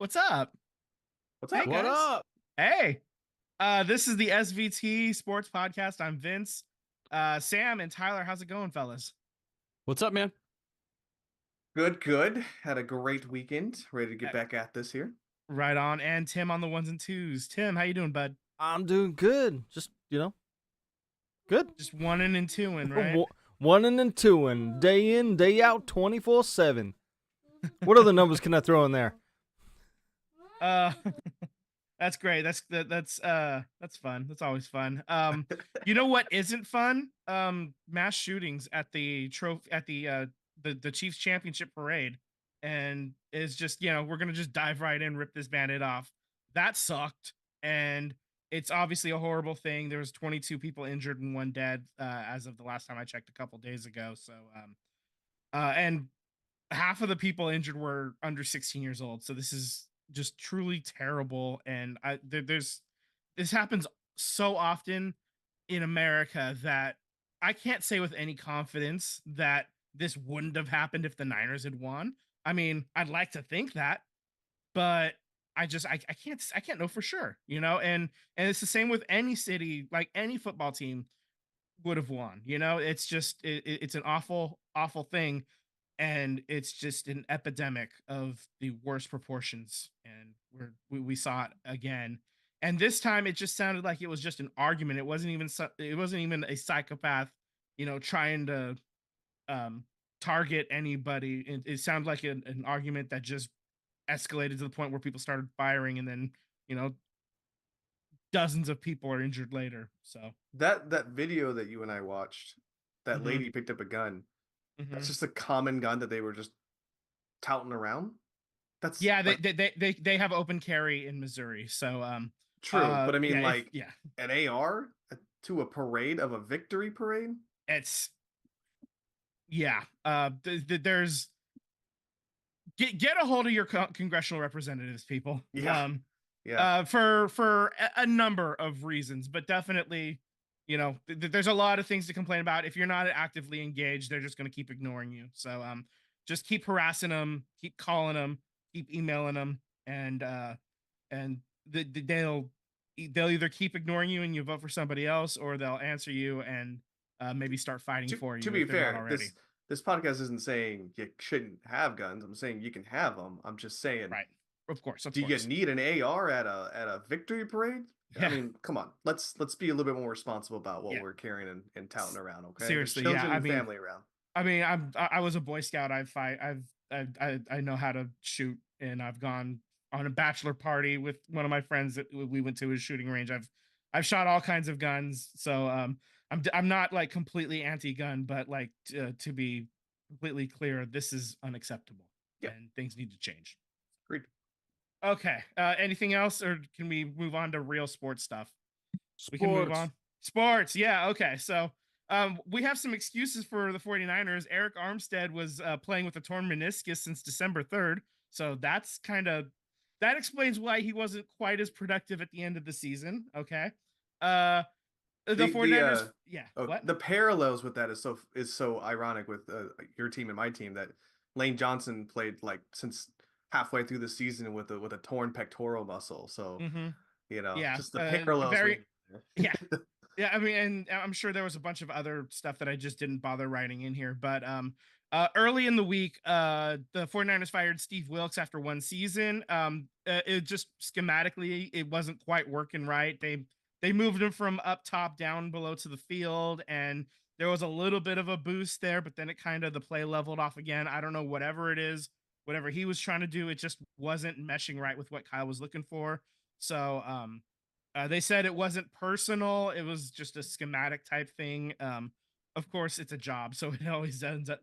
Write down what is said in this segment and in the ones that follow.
What's up? What's Hey up? What guys. up? Hey. This is the SVT Sports Podcast. I'm Vince. Sam and Tyler, how's it going, fellas? What's up, man? Good, good. Had a great weekend. Ready to Uh, get back at this here. right on. And Tim on the ones and twos. Tim, how you doing, bud? I'm doing good. Just, good. Just oneing and twoing, right? One and two and day in, day out, 24/7. What other numbers can I throw in there? Uh that's great. That's fun. That's always fun. You know what isn't fun? Mass shootings at the the Chiefs championship parade. And it's just, we're gonna just dive right in, rip this bandit off. That sucked. And it's obviously a horrible thing. There was 22 people injured and one dead, as of the last time I checked a couple days ago. So and half of the people injured were under 16 years old. So this is just truly terrible. And there's this happens so often in America that I can't say with any confidence that this wouldn't have happened if the Niners had won. I mean, I'd like to think that, but I can't know for sure, and it's the same with any city, like any football team would have won. It's just it's an awful thing, and it's just an epidemic of the worst proportions, and we saw it again. And this time it just sounded like it was just an argument. It wasn't even a psychopath, trying to um target anybody. It sounded like an argument that just escalated to the point where people started firing, and then you know dozens of people are injured later. So That video that you and I watched, that mhm, lady picked up a gun. That's mhm. just a common gun that they were just touting around. That's Yeah, they, like they they they they have open carry in Missouri. So true, but I yeah, mean, if like yeah, an AR to a parade of a victory parade. it's yeah. There's get a hold of your congressional representatives, people. Yeah, yeah. For a number of reasons, but definitely, there's a lot of things to complain about. If you're not actively engaged, they're just going to keep ignoring you. So just keep harassing them, keep calling them, keep emailing them, and they'll either keep ignoring you and you vote for somebody else, or they'll answer you and maybe start fighting To for to you be if they're not fair, already. this podcast isn't saying you shouldn't have guns. I'm saying you can have them. I'm just saying, Right. Of course, of do you course. need an AR at a victory parade? I Yeah. mean, come on. Let's be a little bit more responsible about what Yeah. we're carrying and touting around, okay? There's Seriously, yeah. children and family around. I was a Boy Scout. I know how to shoot, and I've gone on a bachelor party with one of my friends that we went to his shooting range. I've shot all kinds of guns, so I'm not like completely anti-gun, but like to be completely clear, this is unacceptable, Yeah, and things need to change. agreed. Okay. Anything else, or can we move on to real sports stuff? We can move Sports. on. Sports. Yeah. Okay. So we have some excuses for the 49ers. Eric Armstead was playing with a torn meniscus since December 3rd. So that explains why he wasn't quite as productive at the end of the season. Okay. Uh, the The 49ers. Yeah. What? the parallels with that is so ironic with your team and my team that Lane Johnson played like since halfway through the season with a torn pectoral muscle. So, Mm-hmm. Yeah. just the parallels Very. when Yeah. Yeah, I mean, and I'm sure there was a bunch of other stuff that I just didn't bother writing in here, but early in the week, the 49ers fired Steve Wilkes after one season. It just schematically it wasn't quite working right. They moved him from up top down below to the field, and there was a little bit of a boost there, but then it kind of the play leveled off again. I don't know, whatever it is, whatever he was trying to do, it just wasn't meshing right with what Kyle was looking for. So they said it wasn't personal; it was just a schematic type thing. Of course, it's a job, so it always ends up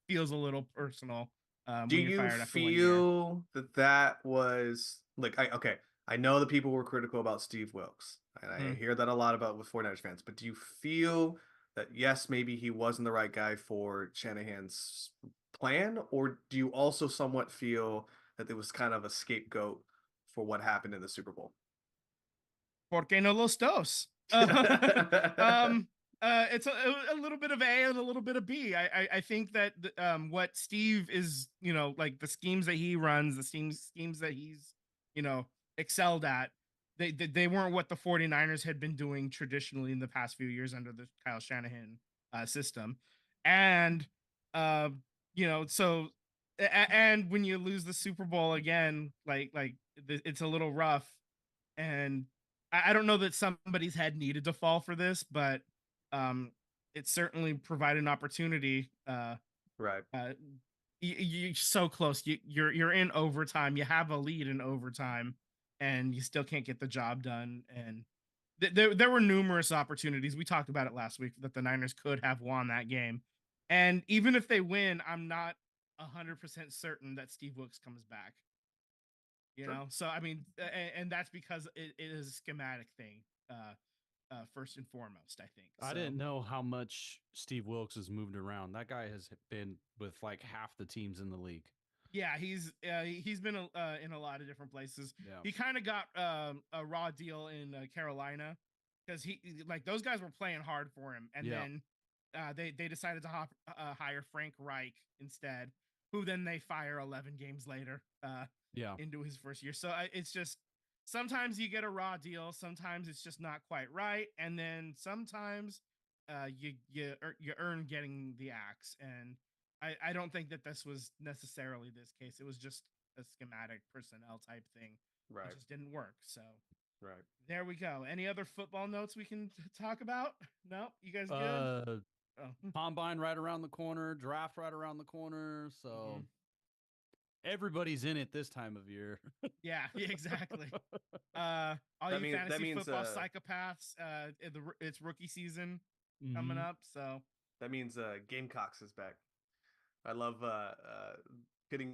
feels a little personal do when you're you fired after 1 year. feel that that was like okay, I know that people were critical about Steve Wilkes, and I Mm. hear that a lot about with 49ers fans, but do you feel that yes, maybe he wasn't the right guy for Shanahan's plan, or do you also somewhat feel that it was kind of a scapegoat for what happened in the Super Bowl? ¿Por qué no los dos? um, it's a little bit of A and a little bit of B. I think that what Steve is, like the schemes that he runs, the schemes that he's excelled at. They weren't what the 49ers had been doing traditionally in the past few years under the Kyle Shanahan system. And uh, so and when you lose the Super Bowl again, it's a little rough. And I don't know that somebody's head needed to fall for this, but it certainly provided an opportunity. Right. You're so close. You're in overtime. You have a lead in overtime, and you still can't get the job done. And there were numerous opportunities. We talked about it last week that the Niners could have won that game. And even if they win, I'm not 100% certain that Steve Wilkes comes back. Sure. So I mean, and that's because it is a schematic thing. First and foremost, I think. I So, didn't know how much Steve Wilkes has moved around. That guy has been with like half the teams in the league. Yeah, he's been in a lot of different places. Yeah. He kind of got a raw deal in Carolina because he like those guys were playing hard for him, and then they decided to hire Frank Reich instead, who then they fire 11 games later into his first year. So it's just sometimes you get a raw deal, sometimes it's just not quite right, and then sometimes you earn getting the axe. And I don't think that this was necessarily this case. It was just a schematic personnel type thing. Right. It just didn't work. So Right. there we go. Any other football notes we can talk about? No, you guys good? Combine right around the corner, draft right around the corner. So everybody's in it this time of year. Yeah, exactly. All you fantasy football psychopaths, it's rookie season coming up. So that means Gamecocks is back. I love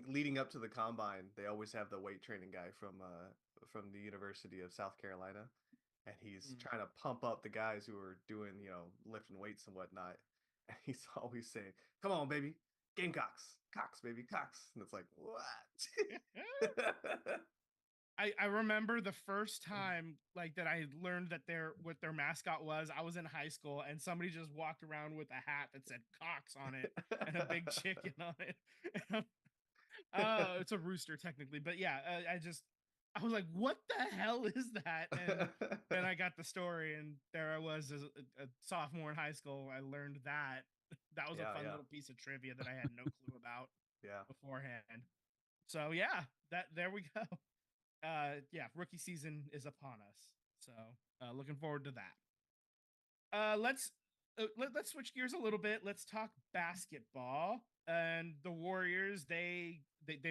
leading up to the combine. They always have the weight training guy from the University of South Carolina, and he's trying to pump up the guys who are doing lifting weights and whatnot. And he's always saying, "Come on, baby, Gamecocks, Cox, baby, Cox." And it's like, what? I remember the first time like that I learned that what their mascot was. I was in high school and somebody just walked around with a hat that said Cox on it and a big chicken on it. It's a rooster technically, but yeah, I was like, what the hell is that? And then I got the story, and there I was as a sophomore in high school. I learned that. That was a fun little piece of trivia that I had no clue about beforehand. So yeah, there we go. Rookie season is upon us. So looking forward to that. Let's switch gears a little bit. Let's talk basketball. And the Warriors, they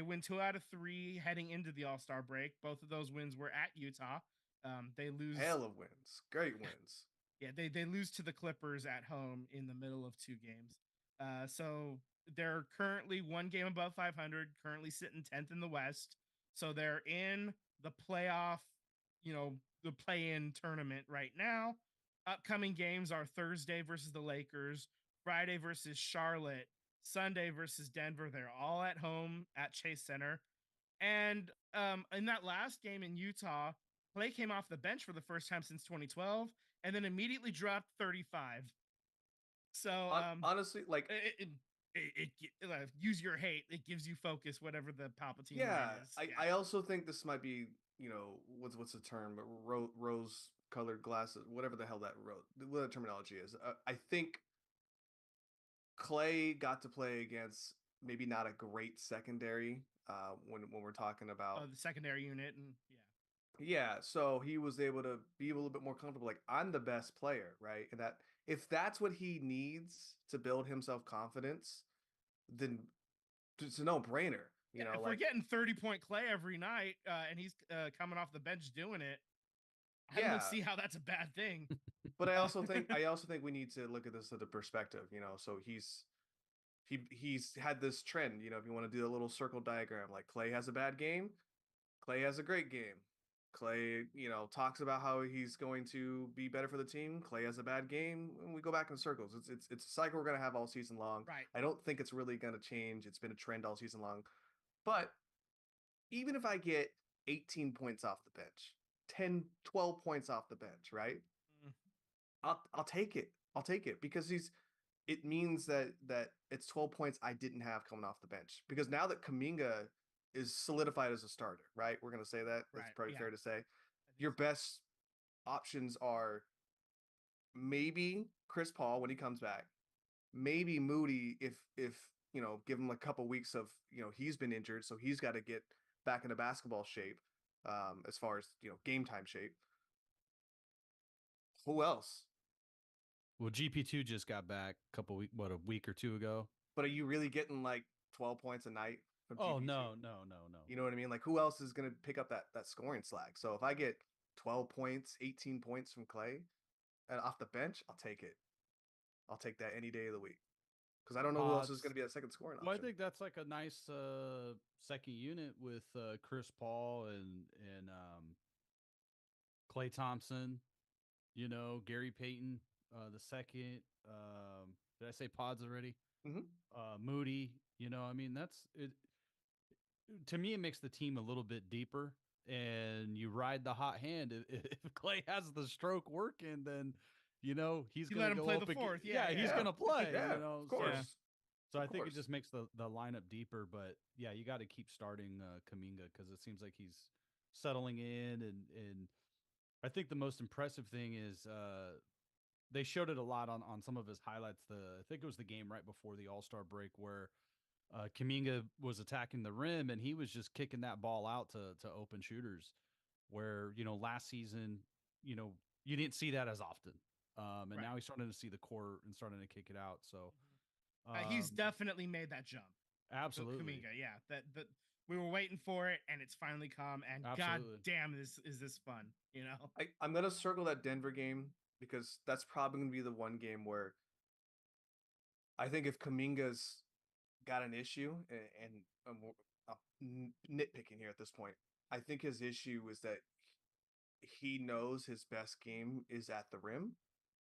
win 2 out of 3 heading into the All-Star break. Both of those wins were at Utah. They lose hell of wins, great wins. Yeah, they lose to the Clippers at home in the middle of 2 games. So they're currently 1 game above 500, currently sitting 10th in the West. So they're in the playoff, the play-in tournament right now. Upcoming games are Thursday versus the Lakers, Friday versus Charlotte, Sunday versus Denver. They're all at home at Chase Center. And in that last game in Utah, Clay came off the bench for the first time since 2012 and then immediately dropped 35. So honestly, like use your hate. It gives you focus, whatever the Palpatine is. I also think this might be, what's the term? Rose colored glasses, whatever the hell what the terminology is. I think Clay got to play against maybe not a great secondary when we're talking about the secondary unit. And so he was able to be a little bit more comfortable, like, I'm the best player, right? And that if that's what he needs to build himself confidence, then it's a no-brainer. If we're getting 30-point Clay every night and he's coming off the bench doing it, I don't see how that's a bad thing. But I also think we need to look at this at the perspective, so he's had this trend, if you want to do a little circle diagram, like Clay has a bad game, Clay has a great game. Clay, talks about how he's going to be better for the team. Clay has a bad game, and we go back in circles. It's a cycle we're going to have all season long. Right. I don't think it's really going to change. It's been a trend all season long. But even if I get 18 points off the bench, 10, 12 points off the bench, right? I'll take it. I'll take it because it means that it's 12 points I didn't have coming off the bench. Because now that Kuminga is solidified as a starter, right? We're gonna say that. That's Right, probably yeah. fair to say. I think Your so. best options are maybe Chris Paul when he comes back, maybe Moody if give him a couple weeks of he's been injured, so he's got to get back into basketball shape, as far as game time shape. Who else? Well, GP2 just got back a week or two ago. But are you really getting like 12 points a night from Oh GP2? no. You know what I mean? Like who else is going to pick up that scoring slack? So if I get 12 points, 18 points from Clay and off the bench, I'll take it. I'll take that any day of the week. Because I don't know who else is going to be that second scoring option. Well, I think that's like a nice second unit with Chris Paul and Klay Thompson. Gary Payton the second. Did I say Pods already? Mhm. Moody. I mean that's it. To me, it makes the team a little bit deeper, and you ride the hot hand. If Clay has the stroke working, then he's You gonna let him go play up the fourth. Yeah, Yeah, he's yeah. gonna play. Yeah, of course. So I Of think it course. just makes the lineup deeper. But yeah, you got to keep starting Kaminga because it seems like he's settling in, and I think the most impressive thing is they showed it a lot on some of his highlights. I think it was the game right before the All-Star break where Kaminga was attacking the rim and he was just kicking that ball out to open shooters. Where last season, you didn't see that as often, and Right. now he's starting to see the court and starting to kick it out. So He's definitely made that jump. absolutely. Kaminga, yeah. That we were waiting for it, and it's finally come. And Absolutely. god damn, is this fun? I'm gonna circle that Denver game because that's probably gonna be the one game where I think if Kaminga's got an issue, and I'm nitpicking here at this point, I think his issue is that he knows his best game is at the rim,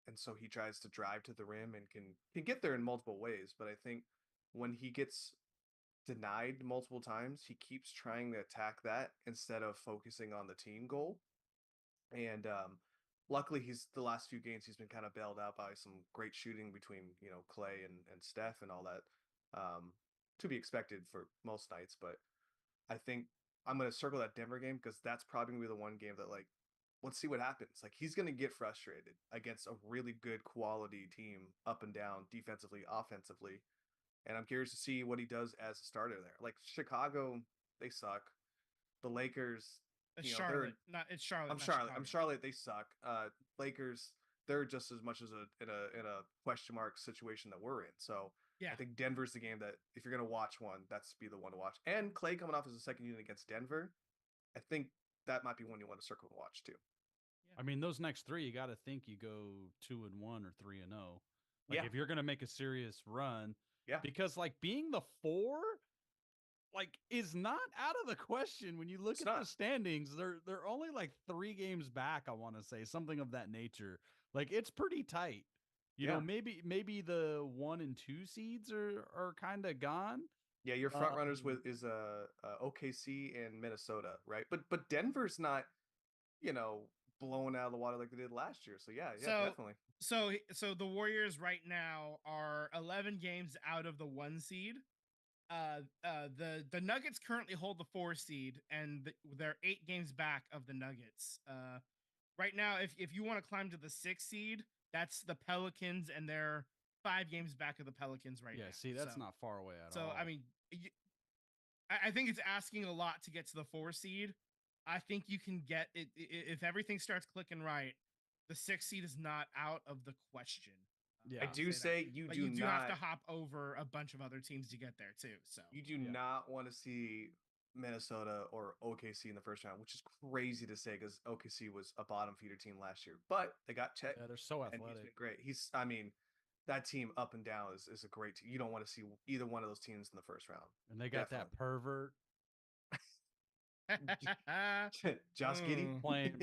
and so he tries to drive to the rim and can get there in multiple ways. But I think when he gets denied multiple times, he keeps trying to attack that instead of focusing on the team goal. And luckily, he's the last few games he's been kind of bailed out by some great shooting between Clay and Steph and all that, to be expected for most nights. But I think I'm gonna circle that Denver game because that's probably gonna be the one game that like let's see what happens. Like he's gonna get frustrated against a really good quality team up and down, defensively, offensively. And I'm curious to see what he does as a starter there. Like Chicago, they suck. The Lakers, It's they're Charlotte, it's Charlotte. I'm not Charlotte. Chicago. I'm Charlotte. They suck. Lakers, they're just as much as in a question mark situation that we're in. So Yeah. I think Denver's the game that if you're gonna watch one, that's be the one to watch. And Clay coming off as a second unit against Denver, I think that might be one you want to circle and watch too. I mean, those next three, you got to think you go 2-1 or 3-0. Like Yeah. if you're gonna make a serious run, Yeah. because like being the 4, like is not out of the question when you look It's at not. the standings. They're only like 3 games back. I want to say something of that nature. Like it's pretty tight. Yeah. Maybe the 1 and 2 seeds are kind of gone. Yeah, your front runners Um, with is OKC and Minnesota, right? But Denver's not, blowing out of the water like they did last year. So yeah, So- definitely. So the Warriors right now are 11 games out of the 1 seed. The Nuggets currently hold the 4 seed, and they're 8 games back of the Nuggets. Right now, if you want to climb to the 6 seed, that's the Pelicans, and they're 5 games back of the Pelicans right now. yeah, see, that's So- not far away at So all. I mean, I think it's asking a lot to get to the 4 seed. I think you can get it if everything starts clicking right. The 6 seed is not out of the question. Yeah. I I'll do that. say you But do you do not have to hop over a bunch of other teams to get there too. So you do Yeah. not want to see Minnesota or OKC in the first round, which is crazy to say because OKC was a bottom feeder team last year, but they got Chet Yeah, they're so and he's athletic. been great. I mean, that team up and down is a great team. You don't want to see either one of those teams in the first round. And they got that pervert Josh Giddey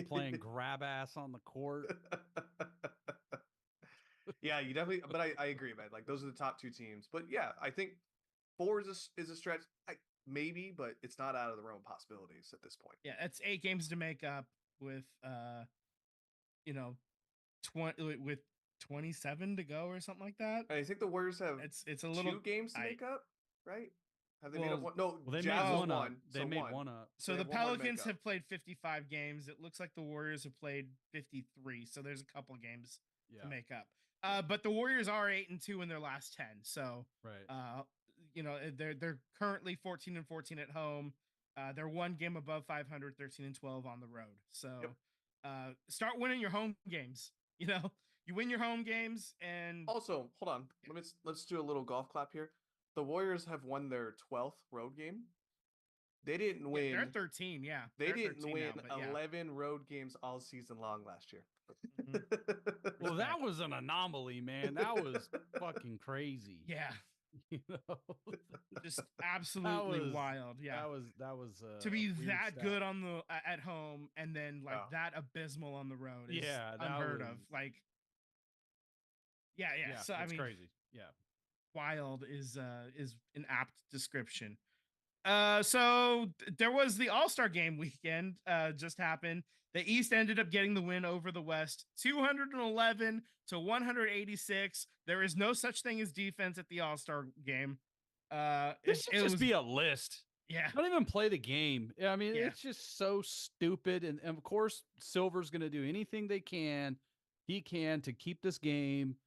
playing grab ass on the court. Yeah, you definitely. But I agree, man. Like those are the top 2 teams. But yeah, I think 4 is a stretch. Maybe, but it's not out of the realm of possibilities at this point. yeah, it's 8 games to make up with 20 with 27 to go or something like that. I think the Warriors have It's a little 2 games to tight. make up, right? Have they made up Well- one? No, Well, they Jazz made is one up. one. They so made one. one up. So They the have one more to make Pelicans up. have played 55 games. It looks like the Warriors have played 53. So there's a couple games Yeah. to make up. But the Warriors are 8-2 in their last 10. So Right. they're currently 14-14 at home. They're one game above 500, 13-12 on the road. So start winning your home games. You win your home games, and Also, hold on. Let's do a little golf clap here. The Warriors have won their 12th road game. They didn't yeah, win. they're 13. Yeah, They they're didn't 13 win now, but yeah. 11 road games all season long last year. Well, that was an anomaly, man. That was fucking crazy. Yeah, You know? just absolutely was- wild. Yeah, That was to be a weird that stat. good on the at home and then like Yeah. that abysmal on the road is Yeah, that unheard of. was- Like, yeah. So I that's mean, crazy. Yeah. wild is an apt description. So there was the All-Star game weekend just happened. The East ended up getting the win over the West, 211 to 186. There is no such thing as defense at the All-Star game. This should just be a list. yeah. Don't even play the game. I mean, Yeah. it's just so stupid. And of course, Silver's going to do anything he can to keep this game.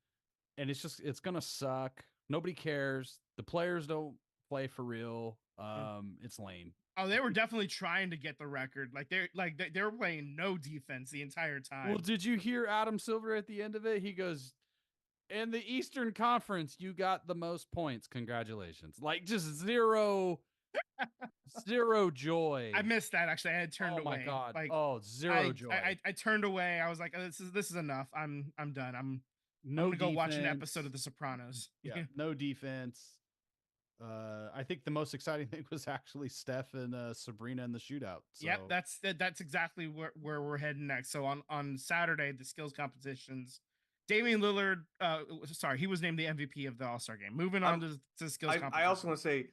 And it's going to suck. Nobody cares. The players don't play for real. It's lame. Oh, they were definitely trying to get the record. Like they were playing no defense the entire time. Well, did you hear Adam Silver at the end of it? He goes, "In the Eastern Conference, you got the most points. Congratulations!" Like just zero joy. I missed that actually. I had turned oh away. my god! Like Zero joy. I turned away. I was like, oh, this is enough. I'm done. I'm no gonna go watch an defense. episode of The Sopranos. Yeah, no defense. I think the most exciting thing was actually Steph and Sabrina in the shootout. So. Yep, that's exactly where we're heading next. So on Saturday, the skills competitions, Damian Lillard, he was named the MVP of the All-Star game. Moving on to skills competitions. I also want to say,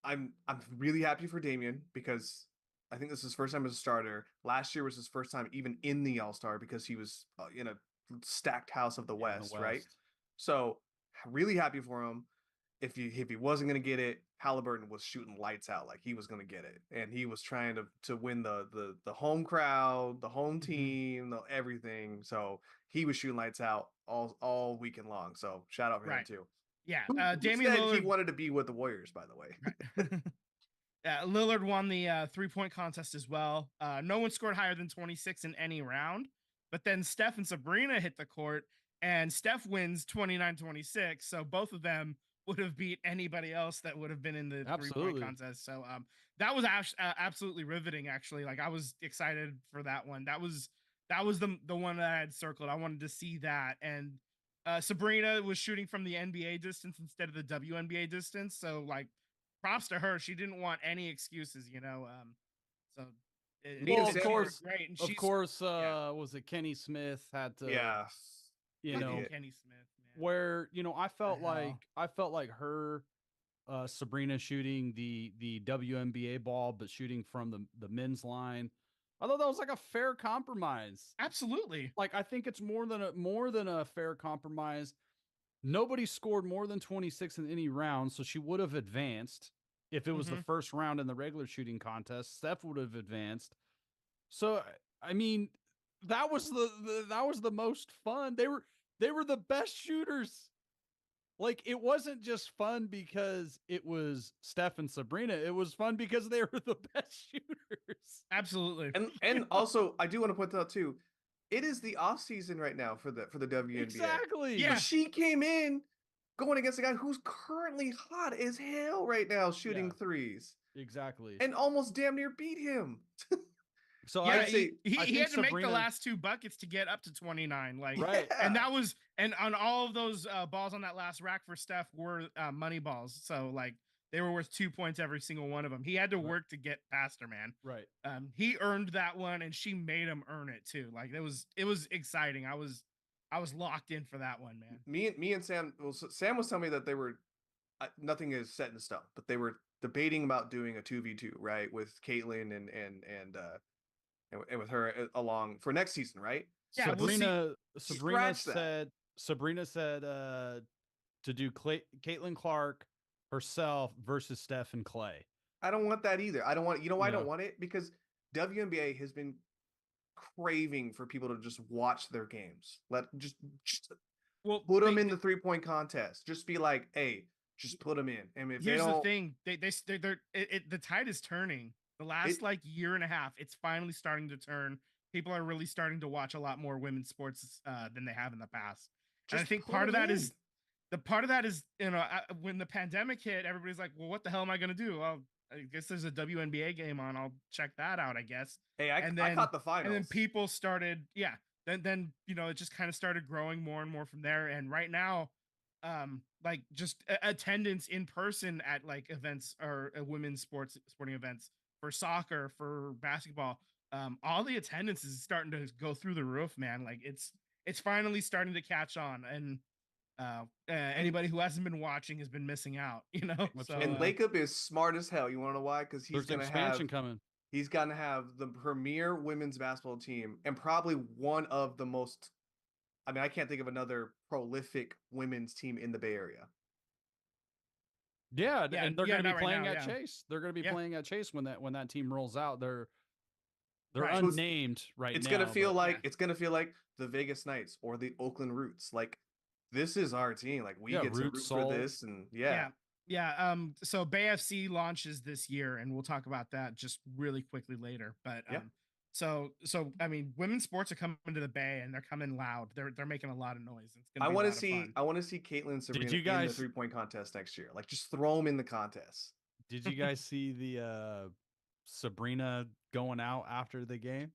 I'm really happy for Damian because I think this is his first time as a starter. Last year was his first time even in the All-Star because he was in a stacked house of the Yeah, in the West, right? West. So really happy for him. If he wasn't gonna get it, Halliburton was shooting lights out like he was gonna get it, and he was trying to win the home crowd, the home team, everything. So he was shooting lights out all weekend long. So shout out for him Right. too. Yeah, Who Damian said Lillard he wanted to be with the Warriors, by the way. Lillard won the 3-point contest as well. No one scored higher than 26 in any round, but then Steph and Sabrina hit the court, and Steph wins 29-26. So both of them would have beat anybody else that would have been in the 3-point contest. So that was absolutely riveting. Actually, like I was excited for that one. That was the one that I had circled. I wanted to see that, and Sabrina was shooting from the NBA distance instead of the WNBA distance. So like, props to her. She didn't want any excuses, So Well, of course, great. And of course, was it Kenny Smith had to? Yeah. You know, Kenny Smith. Man. where I felt hell? like her, Sabrina shooting the WNBA ball, but shooting from the men's line. I thought that was like a fair compromise. Absolutely. Like I think it's more than a fair compromise. Nobody scored more than 26 in any round, so she would have advanced. If it was the first round in the regular shooting contest, Steph would have advanced. So I mean, that was the most fun. They were the best shooters. Like it wasn't just fun because it was Steph and Sabrina. It was fun because they were the best shooters. Absolutely. And also I do want to point out too, it is the off season right now for the WNBA. Exactly. Yeah. But she came in going against a guy who's currently hot as hell right now shooting threes Exactly. and almost damn near beat him. So Yeah, I'd say he I had think to make the Sabrina- last 2 buckets to get up to 29. Like, Right. and that was, and on all of those balls on that last rack for Steph were money balls. So like they were worth 2 points every single one of them. He had to work to get past her, man. Right. He earned that one, and she made him earn it too. Like it was exciting. I was locked in for that one, man. Me and Sam. Well, Sam was telling me that they were nothing is set in stone, but they were debating about doing a 2v2, right, with Caitlyn and with her along for next season, right? Yeah, we'll see. Sabrina Scratch that. said to do Caitlin Clark herself versus Steph and Clay. I don't want that either. I don't want. You know why I don't Yeah. want it? Because WNBA has been craving for people to just watch their games. Just Well, put them in the 3-point contest. Just be like, hey, just put them in. And if they here's the don't, thing: the tide is turning. The last like year and a half, it's finally starting to turn. People are really starting to watch a lot more women's sports than they have in the past. And I just think put part of 'em that in. is when the pandemic hit, everybody's like, well, what the hell am I gonna do? Well, I guess there's a WNBA game on. I'll check that out, I guess. Hey, And I then caught the finals. and then people started, yeah. Then it just kind of started growing more and more from there. And right now, like just attendance in person at like events or women's sporting events for soccer, for basketball, all the attendance is starting to go through the roof, man. Like it's finally starting to catch on, and anybody who hasn't been watching has been missing out, you know. So And Lacob is smart as hell. You want to know why? Because he's There's gonna expansion have coming. he's gonna have the premier women's basketball team and probably one of the most. I mean, I can't think of another prolific women's team in the Bay Area. Yeah, Yeah, and they're yeah, going to be not right playing now, at yeah. Chase. They're going to be Yeah. playing at Chase when that team rolls out. They're Right. So it's- unnamed right It's now. gonna feel but- like yeah. it's gonna feel like the Vegas Knights or the Oakland Roots. Like this is our team. Like we Yeah, get to root Roots, for Soul. this, and Yeah. So Bay FC launches this year, and we'll talk about that just really quickly later. But Yeah. so I mean, women's sports are coming to the Bay, and they're coming loud. They're making a lot of noise. It's gonna I be a want to lot of see fun. I want to see Caitlin Sabrina you in the guys- 3-point contest next year. Like just throw them in the contest. Did you guys see the Sabrina going out after the game?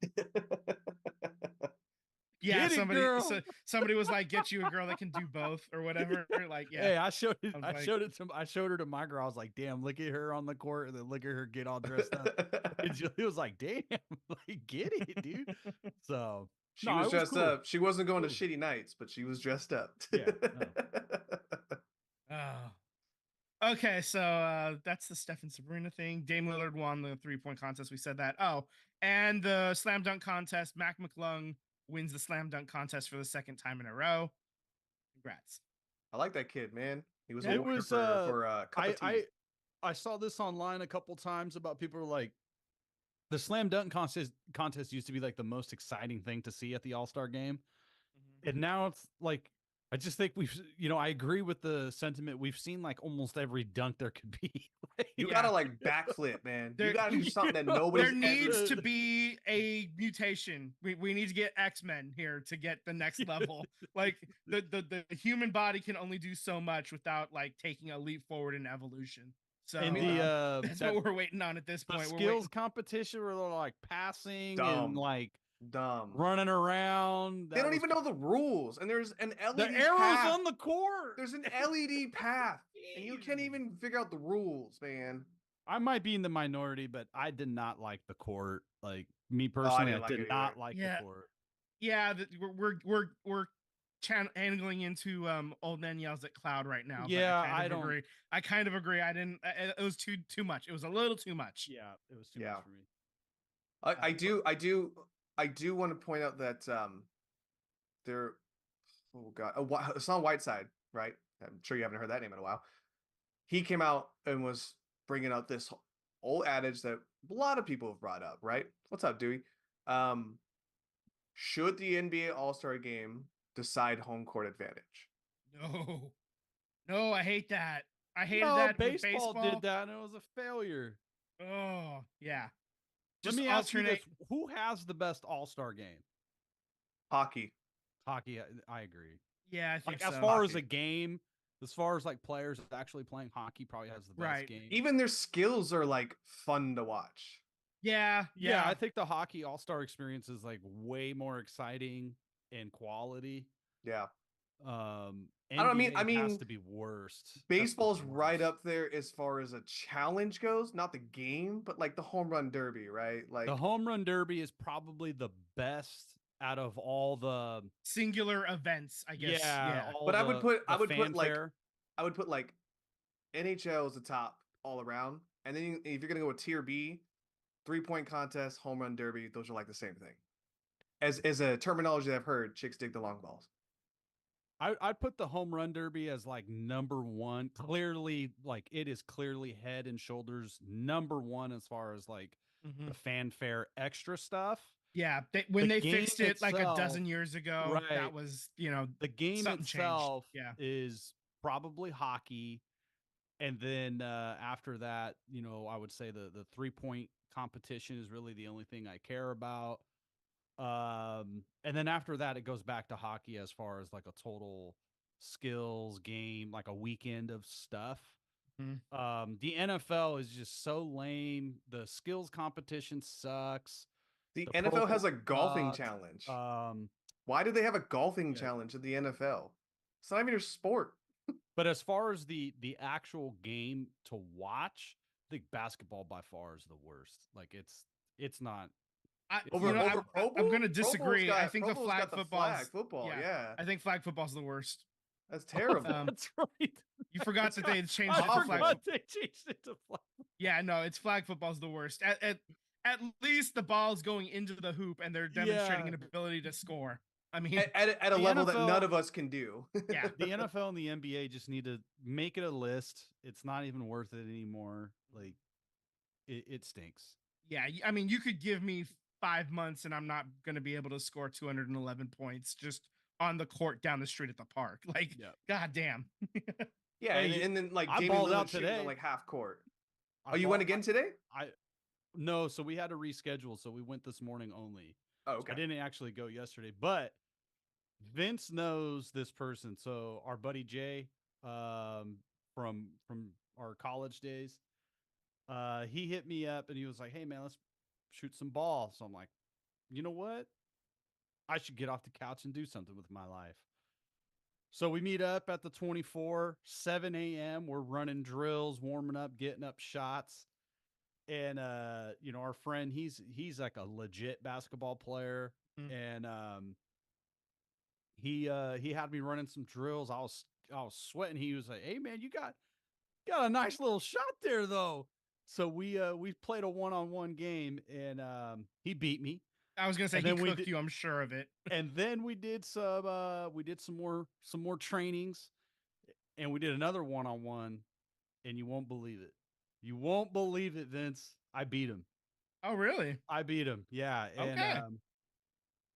Yeah, Get it, girl. somebody was like, "Get you a girl that can do both" or whatever. Like, yeah, Hey, I showed it. I was I like- showed her to my girl. I was like, "Damn, look at her on the court, and then look at her get all dressed up." And Julie was like, "Damn, like get it, dude." So She No, was it was dressed cool. up. She wasn't going to Cool. shitty nights, but she was dressed up. Yeah, Oh. Okay, so that's the Steph and Sabrina thing. Dame Lillard won the 3-point contest. We said that. Oh, and the slam dunk contest. Mac McClung wins the slam dunk contest for the second time in a row. Congrats. I like that kid, man. He was Yeah, a it winner was, for a cup of tea. I saw this online a couple times about people were like, the slam dunk contest used to be like the most exciting thing to see at the All-Star game, and now it's like I just think I agree with the sentiment. We've seen like almost every dunk there could be. You Yeah. gotta like backflip, man. There- You gotta do something that There nobody's needs ever... to be a mutation. We need to get X-Men here to get the next level. Like the human body can only do so much without like taking a leap forward in evolution. So And that's that- what we're waiting on at this the point. We're skills waiting- competition where they're like passing Dumb. and like dumb. running around. They That don't was even know the rules, and there's an LED the arrows path. on the court. There's an LED path, and you can't Jeez. even figure out the rules, man. I might be in the minority, but I did not like the court. Like me personally, didn't I like did it not either. like Yeah. the court. Yeah, we're angling into old man yells at cloud right now. but Yeah, I I don't- agree. I kind of agree. I didn't. It was too much. It was a little too much. Yeah, it was too Yeah. much for me. I do want to point out that there. Oh god, Hassan Whiteside, right? I'm sure you haven't heard that name in a while. He came out and was bringing out this old adage that a lot of people have brought up, right? What's up, Dewey? Should the NBA All-Star Game decide home court advantage? No, I hate that. I hated No, that. with baseball did that, and it was a failure. Oh yeah. Let Just me ask you alternate. this: who has the best All-Star game? Hockey. Hockey. I agree. Yeah, I think Like as so. far as Hockey. a game, as far as like players actually playing hockey, probably has the best Right. game. Even their skills are like fun to watch. Yeah, Yeah, I think the hockey all-star experience is like way more exciting in quality. Yeah. NBA mean- I has mean, to be worst. That's the Baseball's right worst. up there as far as a challenge goes, not the game, but like the home run derby, right? Like The home run derby is probably the best out of all the singular events, I guess. Yeah. all But I would the- put- the I would put, like, fanfare. I would put like NHL as the top all around, and then if you're gonna go with tier B, 3-point contest, home run derby, those are like the same thing. As a terminology that I've heard, chicks dig the long balls. I'd put the home run derby as like number one. Clearly, like it is clearly head and shoulders number one as far as like Mhm. the fanfare extra stuff. Yeah, when The they game fixed it like a itself, dozen years ago, right? that was, you know, The game something changed. itself Yeah. is probably hockey, and then after that, you know, I would say the 3-point competition is really the only thing I care about. And then after that, it goes back to hockey as far as like a total skills game, like a weekend of stuff. Mhm. The NFL is just so lame. The skills competition sucks. The The Pro NFL has a Bowl golfing sucks. challenge. Um, Why do they have a golfing yeah. challenge in the NFL? It's not even your sport. But as far as the actual game to watch, I think basketball by far is the worst. Like it's not. I, It's Over you know, not- over Pro Bowl? I'm going to Pro Bowl's disagree. I got- think Pro the Bowl's flag got the football. flag football. Yeah, I think flag football's the worst. that's terrible. That's right. You forgot that they changed I it to flag. forgot they changed it to flag. Yeah, no, it's flag football's the worst. At least the ball's going into the hoop and they're demonstrating Yeah. an ability to score. I mean, at a The level that none NFL of us can do. yeah, The NFL and the NBA just need to make it a list. It's not even worth it anymore. Like it stinks. yeah. I mean, you could give me 5 months and I'm not going to be able to score 211 points just on the court down the street at the park. Like, Yep. god damn. Yeah, Hey, and then like I Damian balled Lillard out shooting today. on like half court. I Oh, you bought- went again today? No, so we had to reschedule. So we went this morning only. Oh, So okay. I didn't actually go yesterday, but Vince knows this person. So our buddy Jay, from our college days, he hit me up and he was like, "Hey man, let's shoot some ball." So I'm like, you know what? I should get off the couch and do something with my life. So we meet up at the 24, 7 a.m. We're running drills, warming up, getting up shots. And you know, our friend, he's like a legit basketball player. Mm. And he had me running some drills. I was sweating. He was like, "Hey man, you got a nice little shot there though." So we played a one-on-one game and he beat me. I was going to say And he then we cooked did- you, I'm sure of it. And then we did some more trainings, and we did another one-on-one, and you won't believe it. You won't believe it, Vince. I beat him. Oh, really? I beat him. Yeah. And Okay.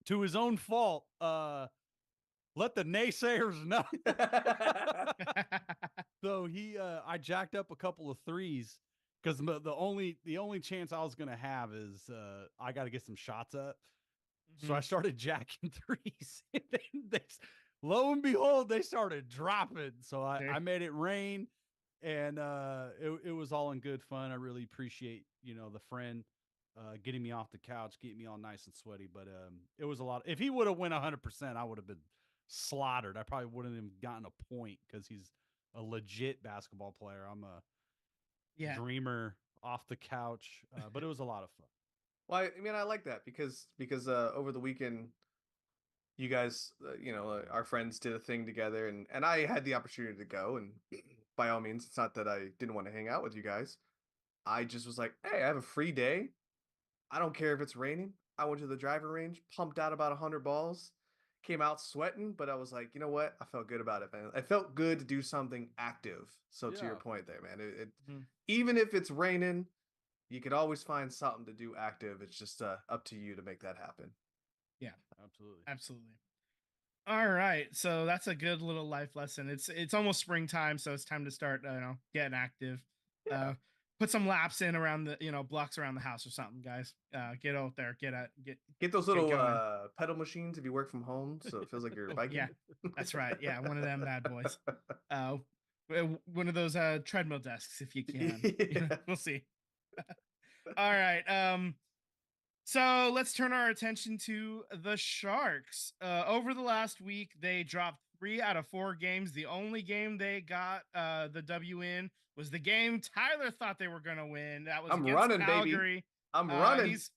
to his own fault, let the naysayers know. So I jacked up a couple of threes because the only chance I was gonna have is I got to get some shots up. So I started jacking threes, and then lo and behold, they started dropping. So There- I made it rain, and it was all in good fun. I really appreciate the friend getting me off the couch, getting me all nice and sweaty. But it was a lot. If he would have went 100%, I would have been slaughtered. I probably wouldn't have gotten a point because he's a legit basketball player. I'm a yeah. dreamer off the couch, but it was a lot of fun. Well, I mean, I like that because over the weekend, you guys, our friends did a thing together, and I had the opportunity to go. And by all means, it's not that I didn't want to hang out with you guys. I just was like, hey, I have a free day. I don't care if it's raining. I went to the driving range, pumped out about 100 balls, came out sweating, but I was like, you know what? I felt good about it, man. I felt good to do something active. So to your Yeah. point there, man, Mhm. even if it's raining, you could always find something to do active. It's just up to you to make that happen. Absolutely. Absolutely. All right, so that's a good little life lesson. It's almost springtime, so it's time to start, getting active. Yeah. Put some laps in around the, blocks around the house or something, guys. Get out there, get Get those Get little going. Pedal machines if you work from home, so it feels like you're biking. Yeah, that's right. Yeah, one of them bad boys. One of those treadmill desks if you can. Yeah. We'll see. All right. So let's turn our attention to the Sharks. Over the last week, they dropped 3 out of 4 games. The only game they got the W in was the game Tyler thought they were gonna win. That was I'm against running, baby. Calgary. I'm running. He's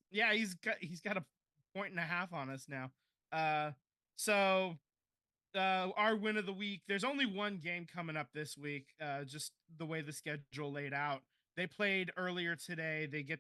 got a 1.5 on us now. So our win of the week. There's only one game coming up this week. Just the way the schedule laid out. They played earlier today. They get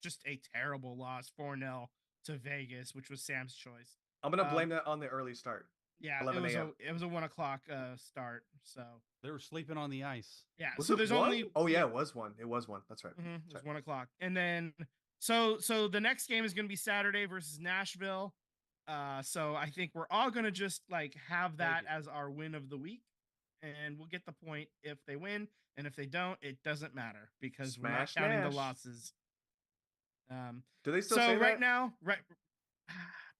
just a terrible loss, 4-0 to Vegas, which was Sam's choice. I'm gonna blame that on the early start. Yeah, 11 a.m. it was a 1 o'clock start. So They were sleeping on the ice. yeah, Was so it there's one? only Oh yeah, it was one. It was one. That's right. it That's was right. 1 o'clock, and then so the next game is going to be Saturday versus Nashville. So I think we're all going to just like have that it. as our win of the week, and we'll get the point if they win, and if they don't, it doesn't matter because we're not Smash counting the Nash. losses. Do they still So say right that? now, right,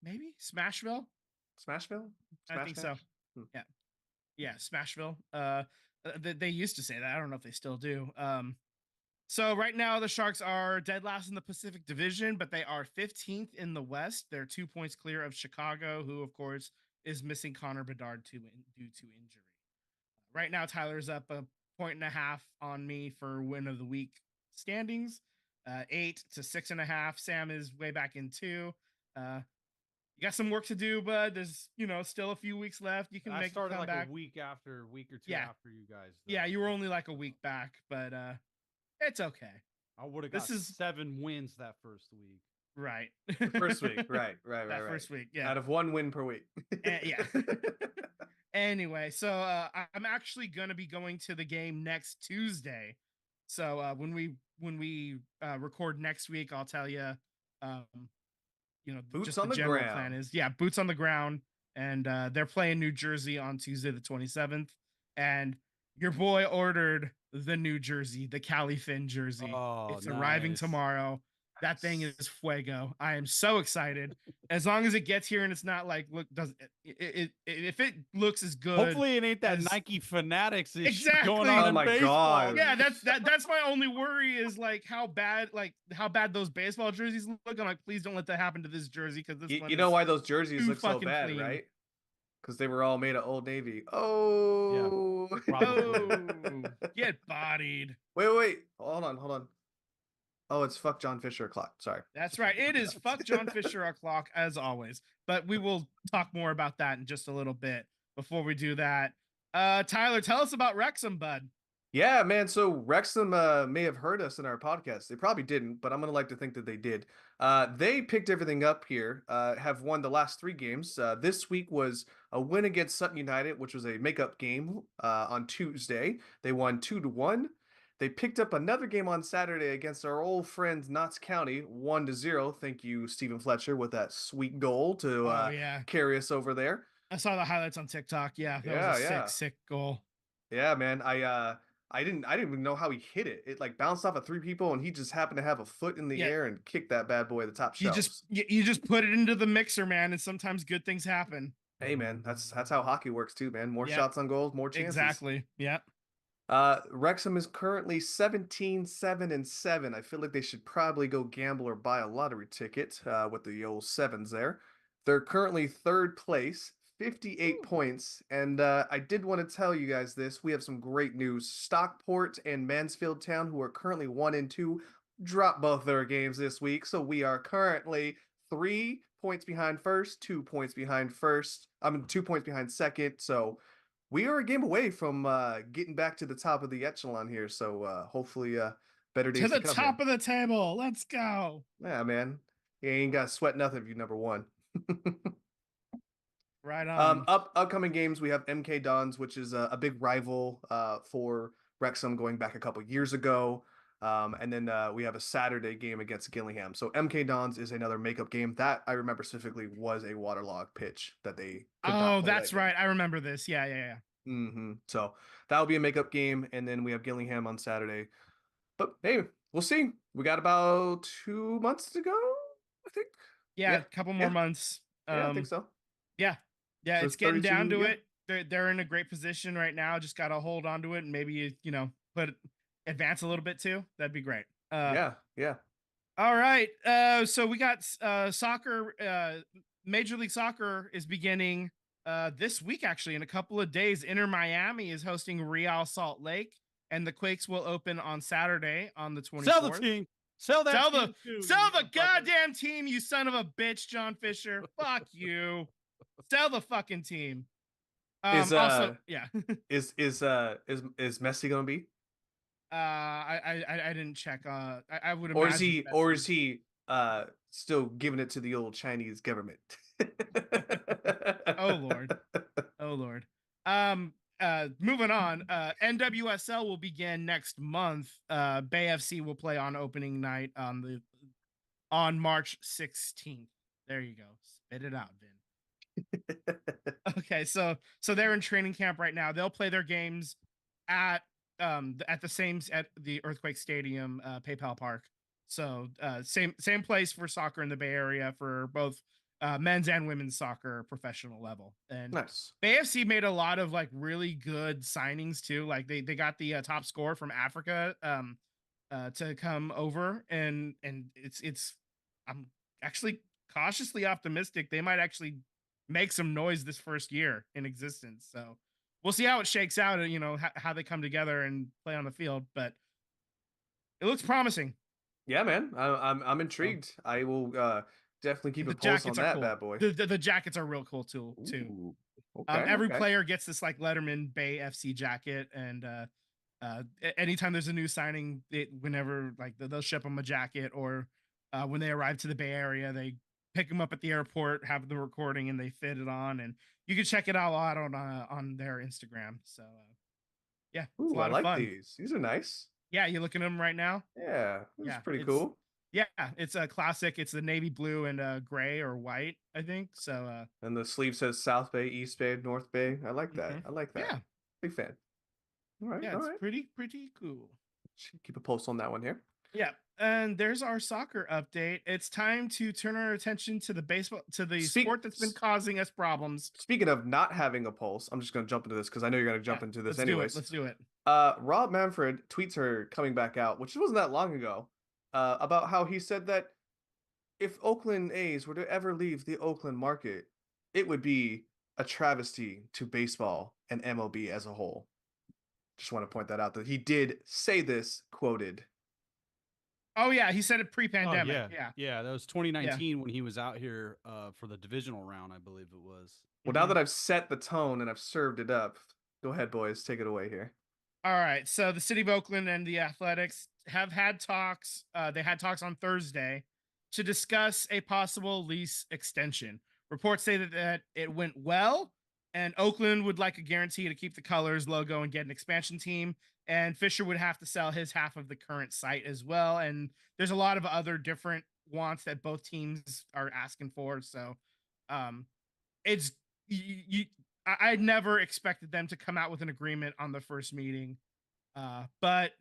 maybe Smashville. Smashville? I think so. Nash? Hmm. Yeah, Smashville. They used to say that. I don't know if they still do. So right now the Sharks are dead last in the Pacific Division, but they are 15th in the West. They're 2 points clear of Chicago, who of course is missing Connor Bedard due to injury. Right now, Tyler's up 1.5 on me for win of the week standings, 8 to 6.5. Sam is way back in 2. You got some work to do, bud. There's still a few weeks left. You can I make a started like comeback. a week or two Yeah. after you guys. Yeah, though. you were only like a week back, but it's okay. I would have this got is- 7 wins that first week. Right. First week, right. That first week, yeah. Out of 1 win per week. Yeah. Anyway, so I'm actually gonna be going to the game next Tuesday. So when we record next week, I'll tell you, Boots just on the the general ground. plan is, yeah, boots on the ground, and they're playing New Jersey on Tuesday the 27th, and your boy ordered the New Jersey, the Cali Finn jersey. Oh, It's arriving nice. tomorrow. That thing is fuego. I am so excited. As long as it gets here and it's not like if it looks as good. Hopefully it ain't that as- Nike Fanatics issue Exactly. going on Oh in my baseball. God. Yeah, that's my only worry is like how bad those baseball jerseys look. I'm like, please don't let that happen to this jersey because this one You know is why those jerseys too look so fucking bad, clean. right? Because they were all made of Old Navy. Oh. probably. Oh, get bodied. Wait. Hold on. Oh, it's fuck John Fisher o'clock. Sorry. That's right. It is fuck John Fisher o'clock as always. But we will talk more about that in just a little bit. Before we do that, Tyler, tell us about Wrexham, bud. Yeah, man. So Wrexham may have heard us in our podcast. They probably didn't, but I'm gonna like to think that they did. They picked everything up here. Have won the last 3 games. This week was a win against Sutton United, which was a makeup game on Tuesday. They won 2-1. They picked up another game on Saturday against our old friends Notts County, 1-0. Thank you, Stephen Fletcher, with that sweet goal to Oh yeah, carry us over there. I saw the highlights on TikTok. Yeah, that was a sick goal. Yeah, man. I didn't even know how he hit it. It like bounced off of 3 people, and he just happened to have a foot in the Yeah. air and kicked that bad boy at the top You shelves. you just put it into the mixer, man, and sometimes good things happen. Hey, man, that's how hockey works too, man. More Yep. shots on goals, more chances. Exactly. Yeah. Wrexham is currently 17-7-7. I feel like they should probably go gamble or buy a lottery ticket with the old sevens there. They're currently 3rd place, 58 points. And I did want to tell you guys this. We have some great news. Stockport and Mansfield Town, who are currently 1 and 2, dropped both their games this week. So we are currently 3 points behind first, 2 points behind first. 2 points behind second. So we are a game away from getting back to the top of the echelon here. So hopefully better days To the come, top man. of the table. Let's go. Yeah, man. You ain't got to sweat nothing if you number 1. Right on. Upcoming games, we have MK Dons, which is a big rival for Wrexham going back a couple years ago. And then we have a Saturday game against Gillingham. So MK Dons is another makeup game that I remember specifically was a waterlogged pitch that they could not Oh, play that's that game. right. I remember this. Yeah. So that'll be a makeup game, and then we have Gillingham on Saturday. But hey, we'll see. We got about 2 months to go, I think. Yeah, a couple more months. Yeah, I think so. Yeah, So it's getting down 32, to yeah. it. They're in a great position right now. Just got to hold on to it and maybe advance a little bit too. That'd be great. Yeah. All right. So we got soccer. Major League Soccer is beginning this week, actually, in a couple of days. Inter Miami is hosting Real Salt Lake, and the Quakes will open on Saturday on the 24th. Sell the team. Sell that Sell team too, Sell you the motherfucker. goddamn team, you son of a bitch, John Fisher. Fuck you. Sell the fucking team. Also, yeah. Is Messi gonna be? I didn't check. I would Or imagine. is he still giving it to the old Chinese government? Oh Lord. Oh Lord. Moving on. NWSL will begin next month. Bay FC will play on opening night on March 16th. There you go. Spit it out, Vin. Okay, so they're in training camp right now. They'll play their games at at the Earthquake Stadium, PayPal Park. So same place for soccer in the Bay Area for both men's and women's soccer professional level. And Nice. Bay FC made a lot of like really good signings too. Like they got the top scorer from Africa to come over, and it's I'm actually cautiously optimistic they might actually make some noise this first year in existence. So we'll see how it shakes out, and how they come together and play on the field. But it looks promising. Yeah, man. I'm intrigued. I will definitely keep a The pulse on jackets are that cool. bad boy. The jackets are real cool too. Ooh, okay, Every okay. player gets this like Letterman Bay FC jacket, and anytime there's a new signing, whenever like they'll ship them a jacket, or when they arrive to the Bay Area, they pick them up at the airport, have the recording, and they fit it on, and you can check it all out on their Instagram. So yeah, it's a Ooh, I lot of like fun. these. These are nice. Yeah, you looking at them right now? Yeah, this is pretty it's- cool. Yeah, it's a classic. It's the navy blue and gray or white, I think. So And the sleeve says South Bay, East Bay, North Bay. I like that. Mhm. I like that. yeah, Big fan. All right, yeah, all it's right. pretty cool. Should keep a pulse on that one here. Yeah, and there's our soccer update. It's time to turn our attention to the sport that's been causing us problems. Speaking of not having a pulse, I'm just going to jump into this because I know you're going to jump Yeah, into this let's anyways. Let's do it. Rob Manfred tweets her coming back out, which wasn't that long ago, about how he said that if Oakland A's were to ever leave the Oakland market, it would be a travesty to baseball and MLB as a whole. Just want to point that out that he did say this, quoted. Oh yeah, he said it Oh, pre-pandemic. yeah. That was 2019 when he was out here for the divisional round, I believe it was. Well, now that I've set the tone and I've served it up, go ahead, boys, take it away here. All right. So the city of Oakland and the Athletics have had talks. They had talks on Thursday to discuss a possible lease extension. Reports say that it went well, and Oakland would like a guarantee to keep the colors, logo, and get an expansion team. And Fisher would have to sell his half of the current site as well. And there's a lot of other different wants that both teams are asking for. So it's I never expected them to come out with an agreement on the first meeting, but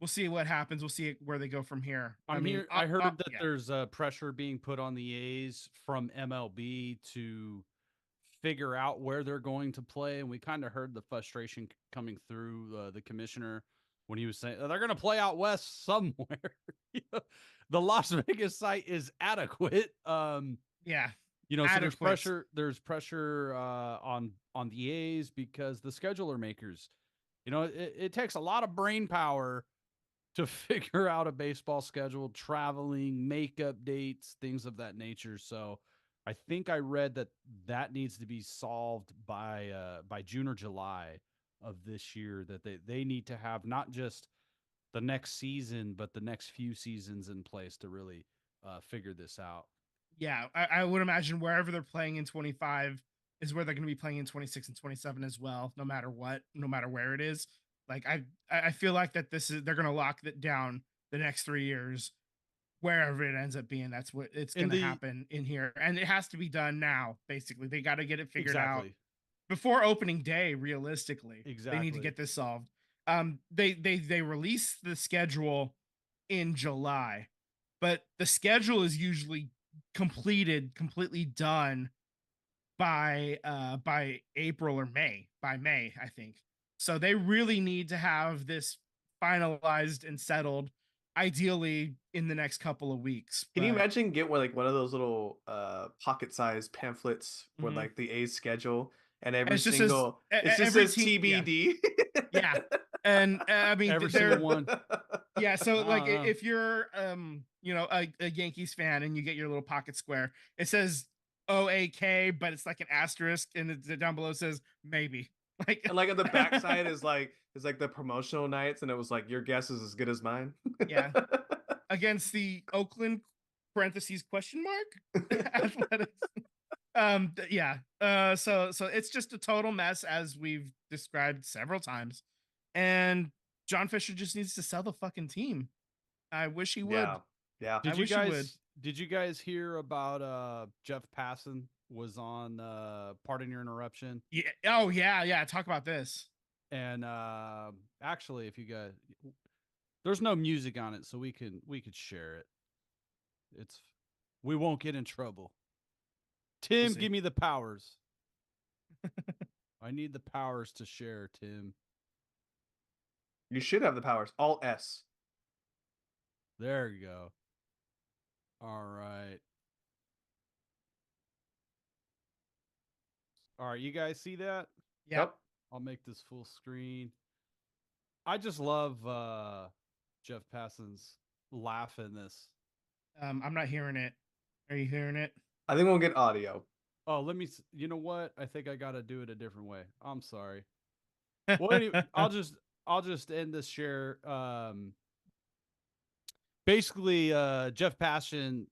we'll see what happens. We'll see where they go from here. I heard that yeah. there's pressure being put on the A's from MLB to figure out where they're going to play, and we kind of heard the frustration coming through the commissioner when he was saying they're going to play out west somewhere. The Las Vegas site is adequate. Yeah. So there's pressure on the A's because the scheduler makers, it takes a lot of brain power to figure out a baseball schedule, traveling, makeup dates, things of that nature. So I think I read that needs to be solved by June or July of this year, that they need to have not just the next season, but the next few seasons in place to really figure this out. Yeah, I would imagine wherever they're playing in 25 is where they're going to be playing in 26 and 27 as well, no matter where it is. Like I feel like that they're going to lock it down the next 3 years, wherever it ends up being. That's what it's going to happen in here, and it has to be done now. Basically, they got to get it figured out before opening day. Realistically, they need to get this solved. They release the schedule in July, but the schedule is usually completely done by April or May. By May, I think. So they really need to have this finalized and settled, ideally in the next couple of weeks. Can you imagine get one of those little pocket-sized pamphlets with like the A's schedule and every single it just says TBD. Yeah. And I mean every single one. Yeah, so like if you're a Yankees fan and you get your little pocket square, it says OAK, but it's like an asterisk, and down below says maybe. And like on the backside is like the promotional nights, and it was like your guess is as good as mine. Yeah. Against the Oakland (question mark) Athletics. Yeah. So it's just a total mess, as we've described several times, and John Fisher just needs to sell the fucking team. I wish he would. Yeah. Yeah. I wish he would. Did you guys hear about Jeff Passan was on Pardon Your Interruption? Yeah. Oh yeah. Talk about this. And actually, if you guys, there's no music on it, so we could share it. We won't get in trouble. Tim, see. give me the powers. I need the powers to share, Tim. You should have the powers. Alt S. There you go. All right. All right, you guys see that? Yep. I'll make this full screen. I just love Jeff Passan's laugh in this. I'm not hearing it. Are you hearing it? I think we'll get audio. Oh, you know what? I think I got to do it a different way. I'm sorry. Well, anyway, I'll just end this share. Basically, Jeff Passan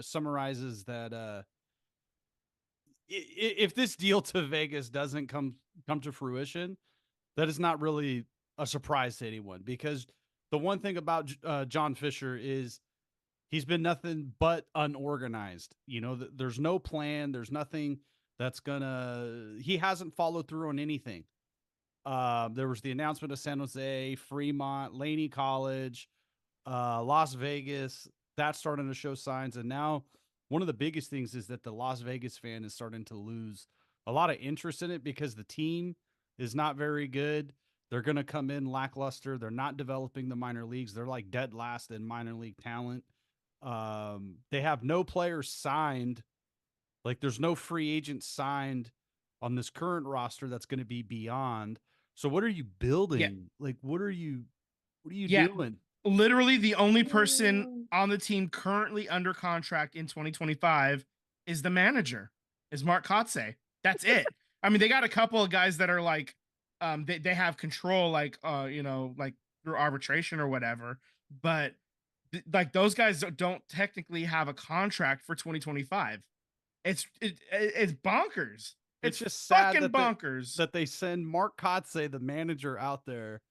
summarizes that if this deal to Vegas doesn't come to fruition, that is not really a surprise to anyone, because the one thing about John Fisher is he's been nothing but unorganized. You know, there's no plan. There's nothing that's he hasn't followed through on anything. There was the announcement of San Jose, Fremont, Laney College, Las Vegas. That's starting to show signs. And now one of the biggest things is that the Las Vegas fan is starting to lose a lot of interest in it, because the team is not very good. They're going to come in lackluster. They're not developing the minor leagues. They're like dead last in minor league talent. They have no players signed. Like, there's no free agent signed on this current roster that's going to be beyond. So what are you building? Yeah. Like, what are you Yeah. doing? Literally, the only person on the team currently under contract in 2025 is the manager, is Mark Kotze. That's it. I mean, they got a couple of guys that are like, they have control, like, like through arbitration or whatever. But like, those guys don't technically have a contract for 2025. It's bonkers. It's just sad fucking that bonkers. that they send Mark Kotze, the manager, out there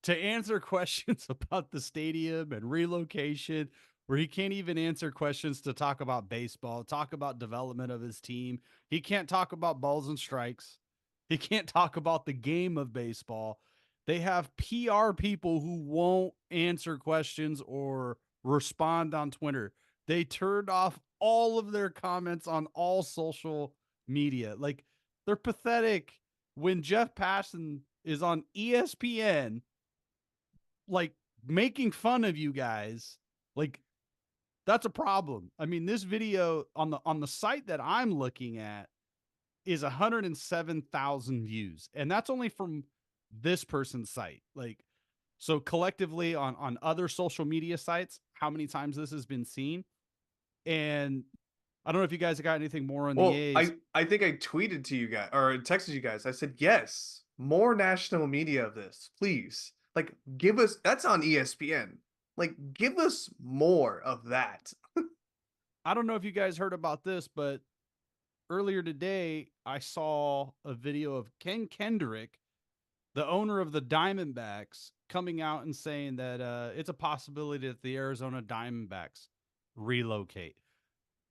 to answer questions about the stadium and relocation, where he can't even answer questions to talk about baseball, talk about development of his team. He can't talk about balls and strikes. He can't talk about the game of baseball. They have PR people who won't answer questions or respond on Twitter. They turned off all of their comments on all social media. Like, they're pathetic. When Jeff Passan is on ESPN, like, making fun of you guys, like, that's a problem. I mean, this video on the site that I'm looking at is 107,000 views, and that's only from this person's site. Like, so collectively on other social media sites, how many times this has been seen? And I don't know if you guys got anything more on Well, the A's. I think I tweeted to you guys or texted you guys. I said, yes, more national media of this, please. Like, give us, that's on ESPN. Like, give us more of that. I don't know if you guys heard about this, but earlier today, I saw a video of Ken Kendrick, the owner of the Diamondbacks, coming out and saying that it's a possibility that the Arizona Diamondbacks relocate.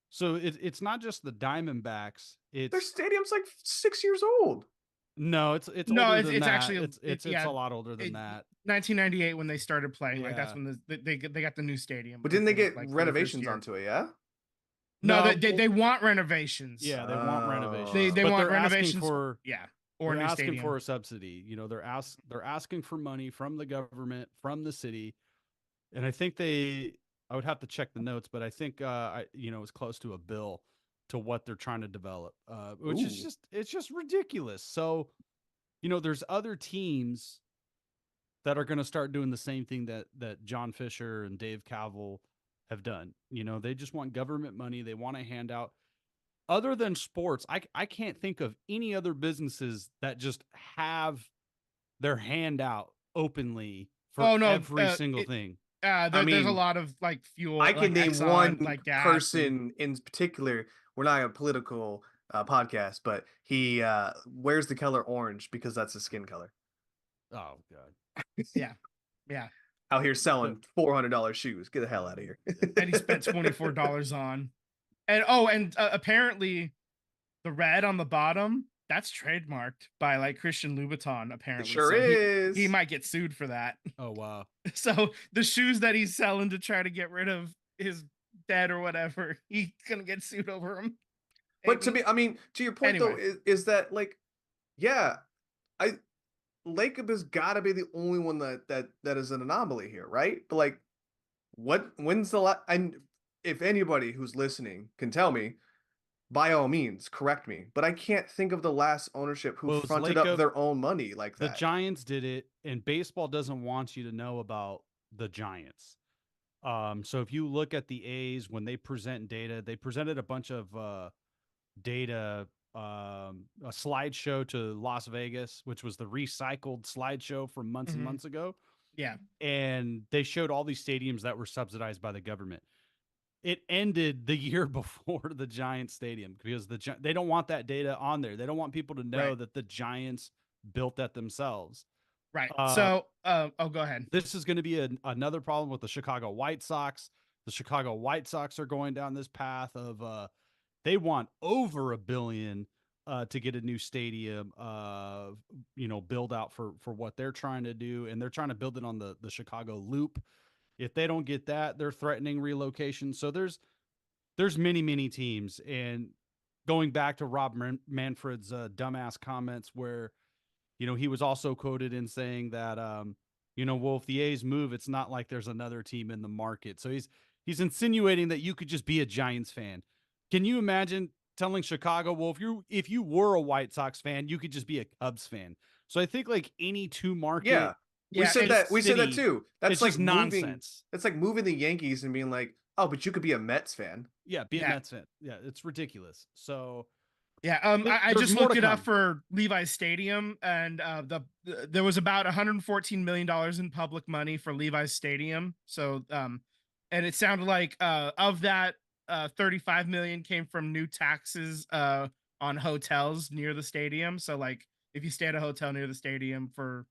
So it's not just the Diamondbacks. Their stadium's like 6 years old. No, it's No, older it's than that. actually- it's yeah, a lot older than that. 1998 when they started playing. Like, that's Yeah. when they got the new stadium. But didn't they get like, for the first renovations year. onto it, yeah? No, No, they want renovations. Yeah, they want Oh. renovations. They but want they're asking renovations for yeah, or a they're new asking stadium. for a subsidy. You know, they're asking for money from the government, from the city, and I think I would have to check the notes, but I think it's close to a bill to what they're trying to develop, which is Ooh. it's just ridiculous. So, there's other teams that are going to start doing the same thing that John Fisher and Dave Kaval have done. They just want government money. They want to hand out. Other than sports, I can't think of any other businesses that just have their hand out openly for every single thing. There's a mean, lot of like fuel. I can like name Exxon, one like gas person in particular. We're not a political podcast, but he wears the color orange because that's his skin color. Oh god. Yeah. Out here selling $400 shoes. Get the hell out of here. That he spent $24 on. And apparently the red on the bottom, that's trademarked by like Christian Louboutin, It apparently. sure So is. he might get sued for that. Oh wow. So the shoes that he's selling to try to get rid of his debt or whatever, he's gonna get sued over them. But to me, I mean, to your point though, Anyway. is that like, yeah, Lacob has got to be the only one that is an anomaly here, right? But like, when's the last? And if anybody who's listening can tell me, by all means, correct me. But I can't think of the last ownership who Well, it was fronted Lacob- up their own money like The that. Giants did it, and baseball doesn't want you to know about the Giants. So if you look at the A's when they present data, they presented a bunch of data, a slideshow to Las Vegas, which was the recycled slideshow from months and Mhm. months ago. Yeah. And they showed all these stadiums that were subsidized by the government. It ended the year before the Giants stadium because they don't want that data on there. They don't want people to know Right. that the Giants built that themselves. Right. Uh, So go ahead. This is going to be another problem with the Chicago White Sox. The Chicago White Sox are going down this path of they want over $1 billion to get a new stadium, build out for what they're trying to do, and they're trying to build it on the Chicago Loop. If they don't get that, they're threatening relocation. So there's many teams, and going back to Rob Manfred's dumbass comments where he was also quoted in saying that well, if the A's move, it's not like there's another team in the market. So he's insinuating that you could just be a Giants fan. Can you imagine telling Chicago, well, if you were a White Sox fan, you could just be a Cubs fan? So I think like any two market, Yeah, we Yeah, said that. We said that city, too. That's it's like just moving. nonsense. That's like moving the Yankees and being like, oh, but you could be a Mets fan. Yeah, be a Yeah. Mets fan. Yeah, it's ridiculous. So Yeah, I There's just more looked to it up come. for Levi's Stadium, and there was about $114 million in public money for Levi's Stadium. So, and it sounded like of that, 35 million came from new taxes on hotels near the stadium. So, like, if you stay at a hotel near the stadium for,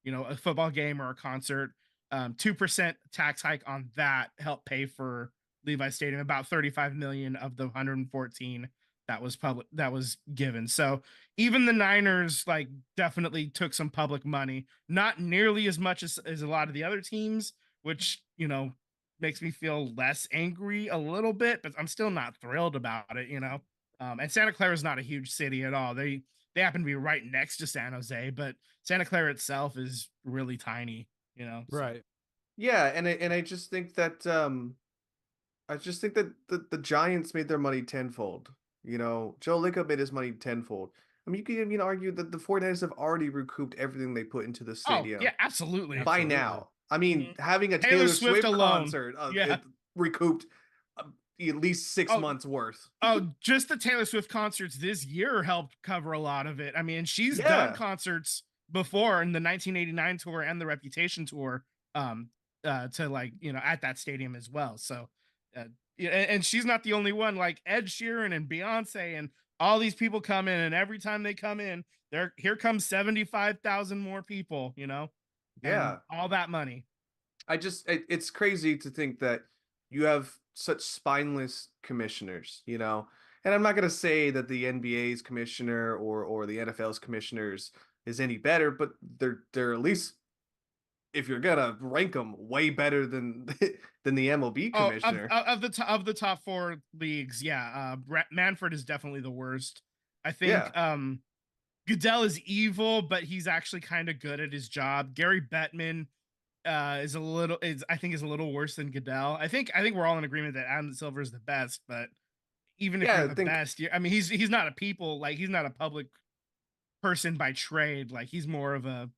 a football game or a concert, 2% tax hike on that helped pay for Levi's Stadium. About 35 million of the 114 that was given. So even the Niners like definitely took some public money, not nearly as much as a lot of the other teams, which makes me feel less angry a little bit, but I'm still not thrilled about it. And Santa Clara is not a huge city at all. They happen to be right next to San Jose, but Santa Clara itself is really tiny. So- right. Yeah, and I just think that the Giants made their money tenfold. Joe Lacob made his money tenfold. I mean, you could even argue that the 49ers have already recouped everything they put into the Oh stadium yeah, absolutely. by Absolutely. now. I mean, Mhm. having a Taylor Taylor Swift Swift alone. concert, Yeah. it recouped at least 6 Oh. months worth. Oh, just the Taylor Swift concerts this year helped cover a lot of it. I mean, she's Yeah. done concerts before in the 1989 tour and the Reputation tour, to like at that stadium as well. So, and she's not the only one. Like Ed Sheeran and Beyonce and all these people come in, and every time they come in, here comes 75,000 more people. and Yeah. all that money. It's crazy to think that you have such spineless commissioners, and I'm not going to say that the NBA's commissioner or the NFL's commissioners is any better, but they're at least, if you're gonna rank them, way better than than the MLB Oh, commissioner. of the top four leagues, yeah. Manfred is definitely the worst. I think Yeah. Goodell is evil, but he's actually kind of good at his job. Gary Bettman is a little worse than Goodell. I think we're all in agreement that Adam Silver is the best, but even if Yeah, you're I the think- best, he's not he's not a public person by trade. Like he's more of a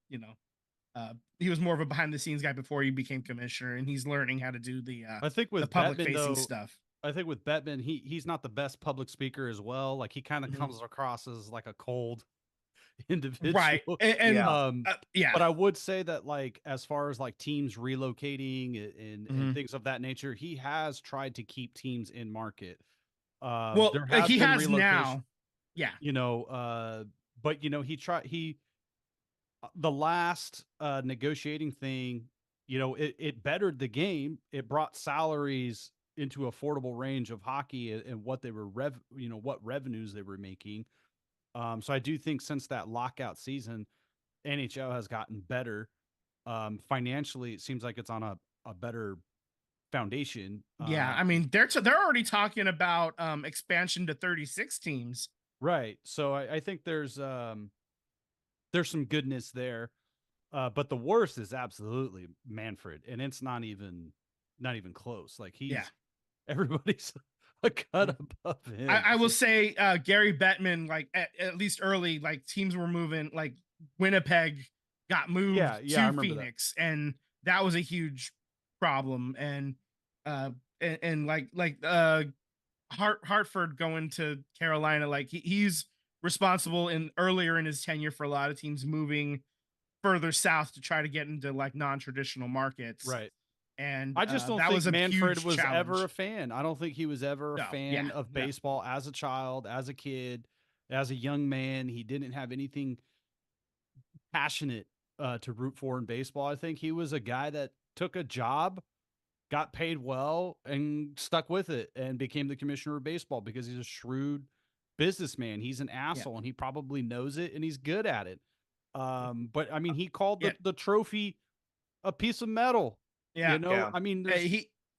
he was more of a behind the scenes guy before he became commissioner, and he's learning how to do the I think with public Bettman, facing though, stuff. I think with Bettman, he's not the best public speaker as well. Like he kind of Mhm. comes across as like a cold individual. Right. And Yeah. yeah. But I would say that like as far as like teams relocating and Mhm. things of that nature, he has tried to keep teams in market. Well, there have he been has relocation- now. Yeah. But he the last negotiating thing, it bettered the game. It brought salaries into affordable range of hockey and what they were what revenues they were making. So I do think since that lockout season, NHL has gotten better. Financially, it seems like it's on a better foundation. Yeah, I mean they're already talking about expansion to 36 teams. Right. So I think there's some goodness there. But the worst is absolutely Manfred, and it's not even close. Like everybody's a cut above him. I will say Gary Bettman, like at least early, like teams were moving, like Winnipeg got moved to Phoenix, and that was a huge problem. And Hartford going to Carolina, like he's responsible earlier in his tenure for a lot of teams moving further south to try to get into like non-traditional markets. Right. And I just don't think Manfred was ever a fan. I don't think he was ever a fan of baseball as a child, as a kid, as a young man. He didn't have anything passionate to root for in baseball. I think he was a guy that took a job, got paid well, and stuck with it and became the commissioner of baseball because he's a shrewd businessman. He's an asshole and he probably knows it and he's good at it. But I mean, he called the trophy a piece of metal. Yeah. I mean,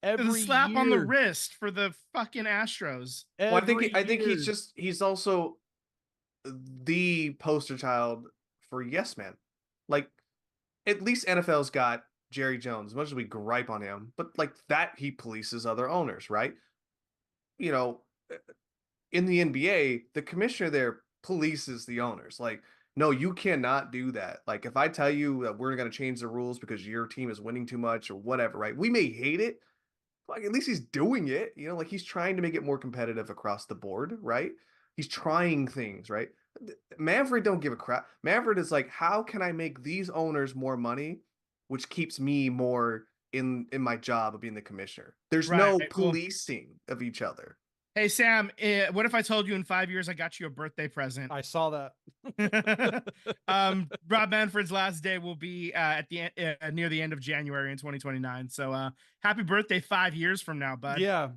every slap on the wrist for the fucking Astros. Well, I think he's also the poster child for yes man. Like, at least NFL's got Jerry Jones, as much as we gripe on him, but like that he polices other owners, right? In the NBA, the commissioner there polices the owners. Like, no, you cannot do that. Like, if I tell you that we're going to change the rules because your team is winning too much or whatever, right? We may hate it, but like, at least he's doing it. Like he's trying to make it more competitive across the board, right? He's trying things, right? Manfred don't give a crap. Manfred is like, how can I make these owners more money, which keeps me more in my job of being the commissioner? There's no policing of each other. Hey, Sam, what if I told you in 5 years I got you a birthday present? I saw that. Rob Manfred's last day will be at the near the end of January in 2029. So happy birthday 5 years from now, bud. Yeah.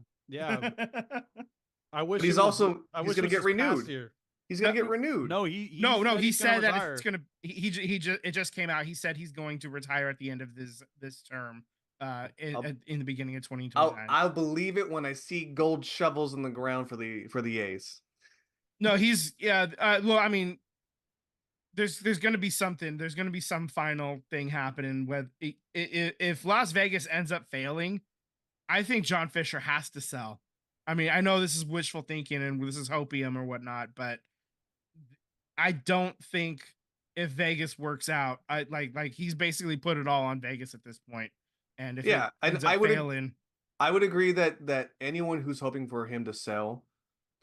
I wish but he's going to get renewed. He's going to get renewed. No, he said that it's going to it just came out. He said he's going to retire at the end of this term. In the beginning of 2029. I'll believe it when I see gold shovels in the ground for the A's. No, he's well, I mean, there's going to be something. There's going to be some final thing happening with if Las Vegas ends up failing. I think John Fisher has to sell. I mean, I know this is wishful thinking and this is hopium or whatnot, but I don't think if Vegas works out, like he's basically put it all on Vegas at this point. And if I would agree that anyone who's hoping for him to sell,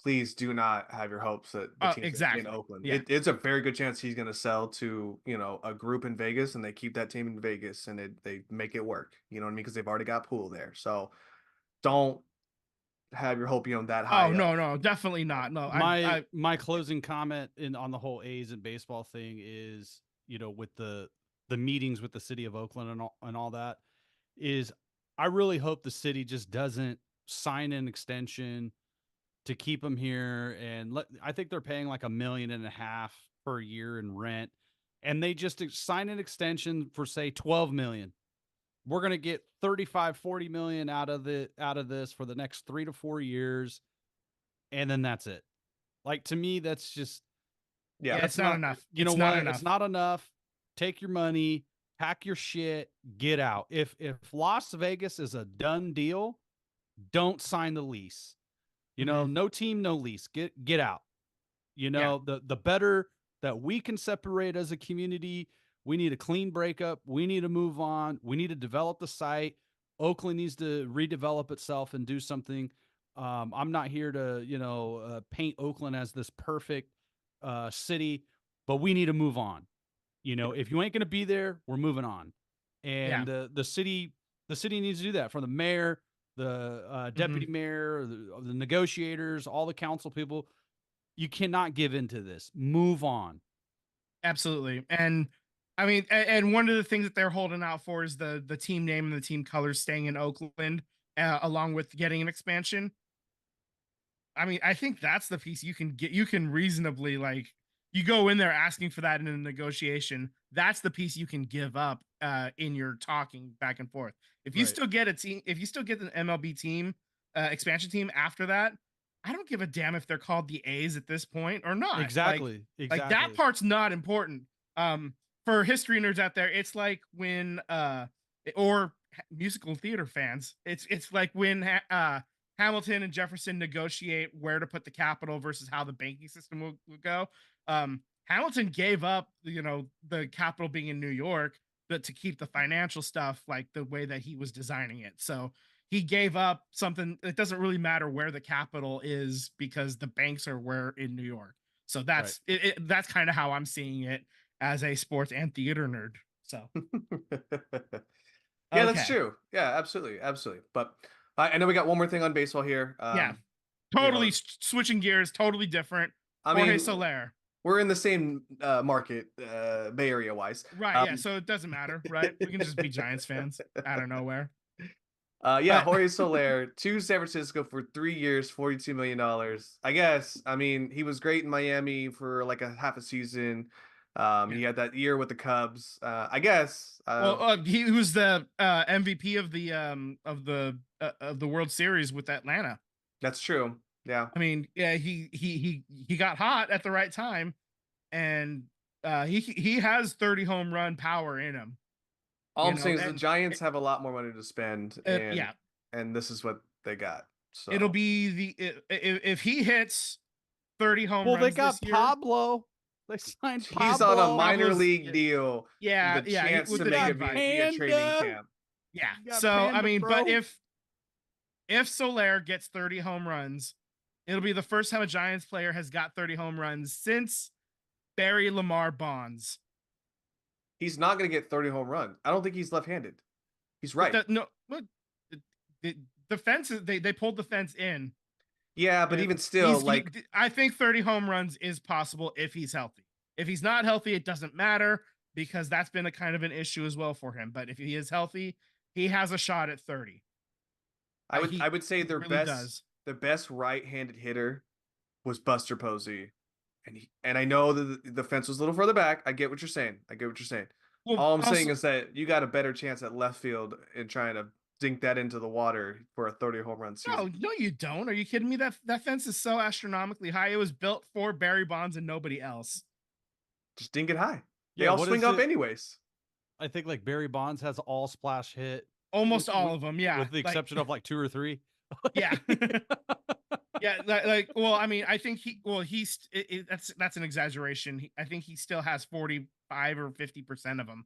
please do not have your hopes that the team's in Oakland. Yeah. It's a very good chance he's going to sell to a group in Vegas, and they keep that team in Vegas and they make it work. You know what I mean? Because they've already got Poole there. So don't have your hope that high. Oh no, definitely not. No, my closing comment on the whole A's and baseball thing is with the meetings with the city of Oakland and all that. Is I really hope the city just doesn't sign an extension to keep them here. And I think they're paying like $1.5 million per year in rent. And they just sign an extension for say 12 million. We're going to get 35-40 million out of this for the next 3 to 4 years. And then that's it. Like, to me, that's just, it's not enough. It's not enough. Take your money. Pack your shit, get out. If Las Vegas is a done deal, don't sign the lease. No team, no lease. Get out. The better that we can separate as a community. We need a clean breakup. We need to move on. We need to develop the site. Oakland needs to redevelop itself and do something. I'm not here to paint Oakland as this perfect city, but we need to move on. If you ain't going to be there, we're moving on. And the city needs to do that, from the mayor, the deputy mayor, the negotiators, all the council people. You cannot give into this. Move on. Absolutely. And I mean, and one of the things that they're holding out for is the team name and the team colors staying in Oakland, along with getting an expansion. I mean, I think that's the piece you can get. You can reasonably, like, you go in there asking for that in a negotiation. That's the piece you can give up in your talking back and forth. If you Right. still get a team, if you still get an MLB team, expansion team after that, I don't give a damn if they're called the A's at this point or not. Exactly. Like that part's not important. For history nerds out there, it's like when or musical theater fans, it's like when Hamilton and Jefferson negotiate where to put the capital versus how the banking system will go. Hamilton gave up, the capital being in New York, but to keep the financial stuff like the way that he was designing it. So he gave up something. It doesn't really matter where the capital is because the banks are where in New York. So that's that's kind of how I'm seeing it as a sports and theater nerd. So Yeah, that's okay. true. Yeah, absolutely, absolutely. But I know we got one more thing on baseball here. Yeah. you Totally know, switching gears, totally different. I Jorge mean, Soler. we're in the same market, Bay Area wise. Right, yeah, so it doesn't matter, right? We can just be Giants fans out of nowhere. Yeah, But- Jorge Soler to San Francisco for 3 years, $42 million. I guess. I mean, he was great in Miami for like a half a season. He had that year with the Cubs. I guess. Well, he was the MVP of the World Series with Atlanta. That's true. Yeah. I mean, yeah, he got hot at the right time, and he has 30 home run power in him. All You I'm know, saying is the and- Giants have a lot more money to spend, and yeah, and this is what they got. So it'll be if he hits 30 home Well, runs they got this year. Pablo. They signed Pablo. he's on a minor Pablo's- league deal. Yeah, with a yeah, chance with to the make big it bucks. be a training Panda. camp. Yeah. You got So I Panda, mean, but bro. if Soler gets 30 home runs, it'll be the first time a Giants player has got 30 home runs since Barry Lamar Bonds. He's not going to get 30 home runs. I don't think he's left-handed. He's right. No, but the fence they pulled the fence in. Yeah, but Uh, even still, like I think 30 home runs is possible if he's healthy. If he's not healthy, it doesn't matter because that's been a kind of an issue as well for him. But if he is healthy, he has a shot at 30. I would say their really does. the best right-handed hitter was Buster Posey, and I know that the fence was a little further back. I get what you're saying. Well, All I'm also- saying is that you got a better chance at left field in trying to dink that into the water for a 30 home run season. No, you don't. Are you kidding me? That fence is so astronomically high. It was built for Barry Bonds and nobody else. Just dink it high. They Yeah, all what swing is up it? anyways. I think like Barry Bonds has all splash hit, Almost With- all with- of them, yeah. with the exception of like 2 or 3. Yeah. Yeah, well, I mean, I think that's an exaggeration. I think he still has 45 or 50% of them.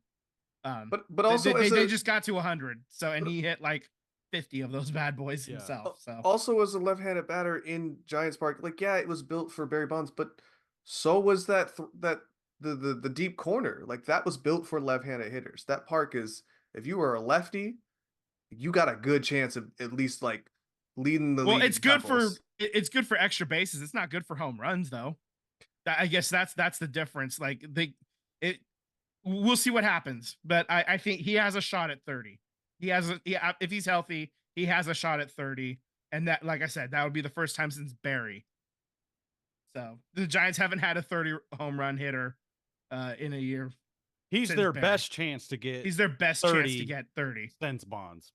But also they just got to 100. So and he hit like 50 of those bad boys Yeah. himself. So also as a left-handed batter in Giants Park, like yeah, it was built for Barry Bonds, but so was the deep corner. Like that was built for left-handed hitters. That park is, if you are a lefty, you got a good chance of at least like leading the well, league. it's good for doubles. it's good for extra bases. It's not good for home runs though. I guess that's the difference. Like we'll see what happens, but I think he has a shot at 30. If he's healthy, he has a shot at 30, and that, like I said, that would be the first time since Barry. So the Giants haven't had a 30 home run hitter in a year. He's Since their Barry. best chance to get He's their best chance to 30. get 30. Sense Bonds.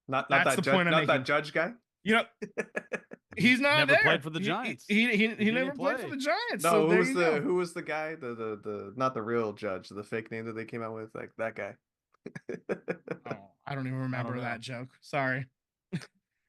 Not That's that the judge, point I'm not that making. judge guy. You know, he's not Never there. played for the Giants. He didn't never played for play. the Giants. No, so who there was you the go. who was the guy? The not the real judge, the fake name that they came out with, like that guy. Oh, I don't even remember know. that joke. Sorry.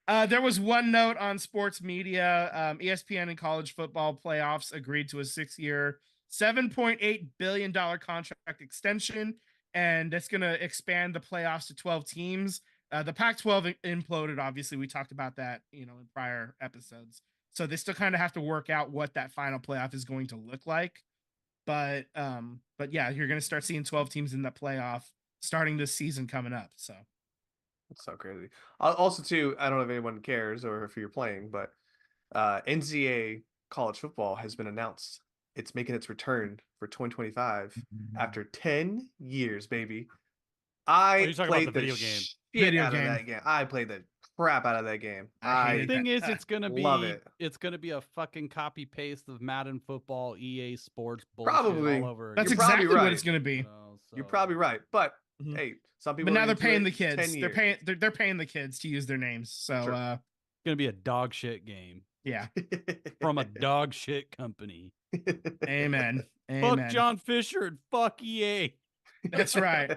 There was one note on sports media. ESPN and college football playoffs agreed to a 6-year, $7.8 billion contract extension, and it's going to expand the playoffs to 12 teams. The Pac-12 imploded. Obviously, we talked about that, in prior episodes. So they still kind of have to work out what that final playoff is going to look like. But yeah, you're going to start seeing 12 teams in the playoff starting this season coming up. So That's so crazy. Also, too, I don't know if anyone cares or if you're playing, but NCAA college football has been announced. It's making its return for 2025 after 10 years, baby. I you're talking about played the the video game. shit Video out of game. that game. I played the crap out of that game. I hated The thing is, that. it's gonna love be it. it's gonna be a fucking copy paste of Madden Football, EA Sports bullshit Probably. all over. That's You're again, probably exactly what it's right. going to be. you know, You're so- probably right. But Mhm. hey, some people But now are they're into paying it. the kids. 10 They're years. paying. They're paying the kids to use their names. So Sure. It's gonna be a dog shit game yeah. from a dog shit company. Amen. Fuck Amen. John Fisher and fuck EA. That's right.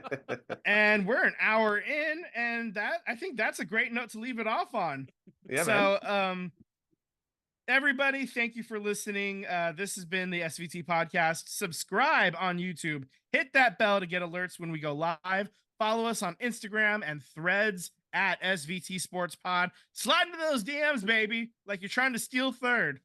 And we're an hour in, and I think that's a great note to leave it off on. Yeah, So, man. everybody, thank you for listening. This has been the SVT podcast. Subscribe on YouTube. Hit that bell to get alerts when we go live. Follow us on Instagram and Threads at SVT Sports Pod. Slide into those DMs, baby, like you're trying to steal third.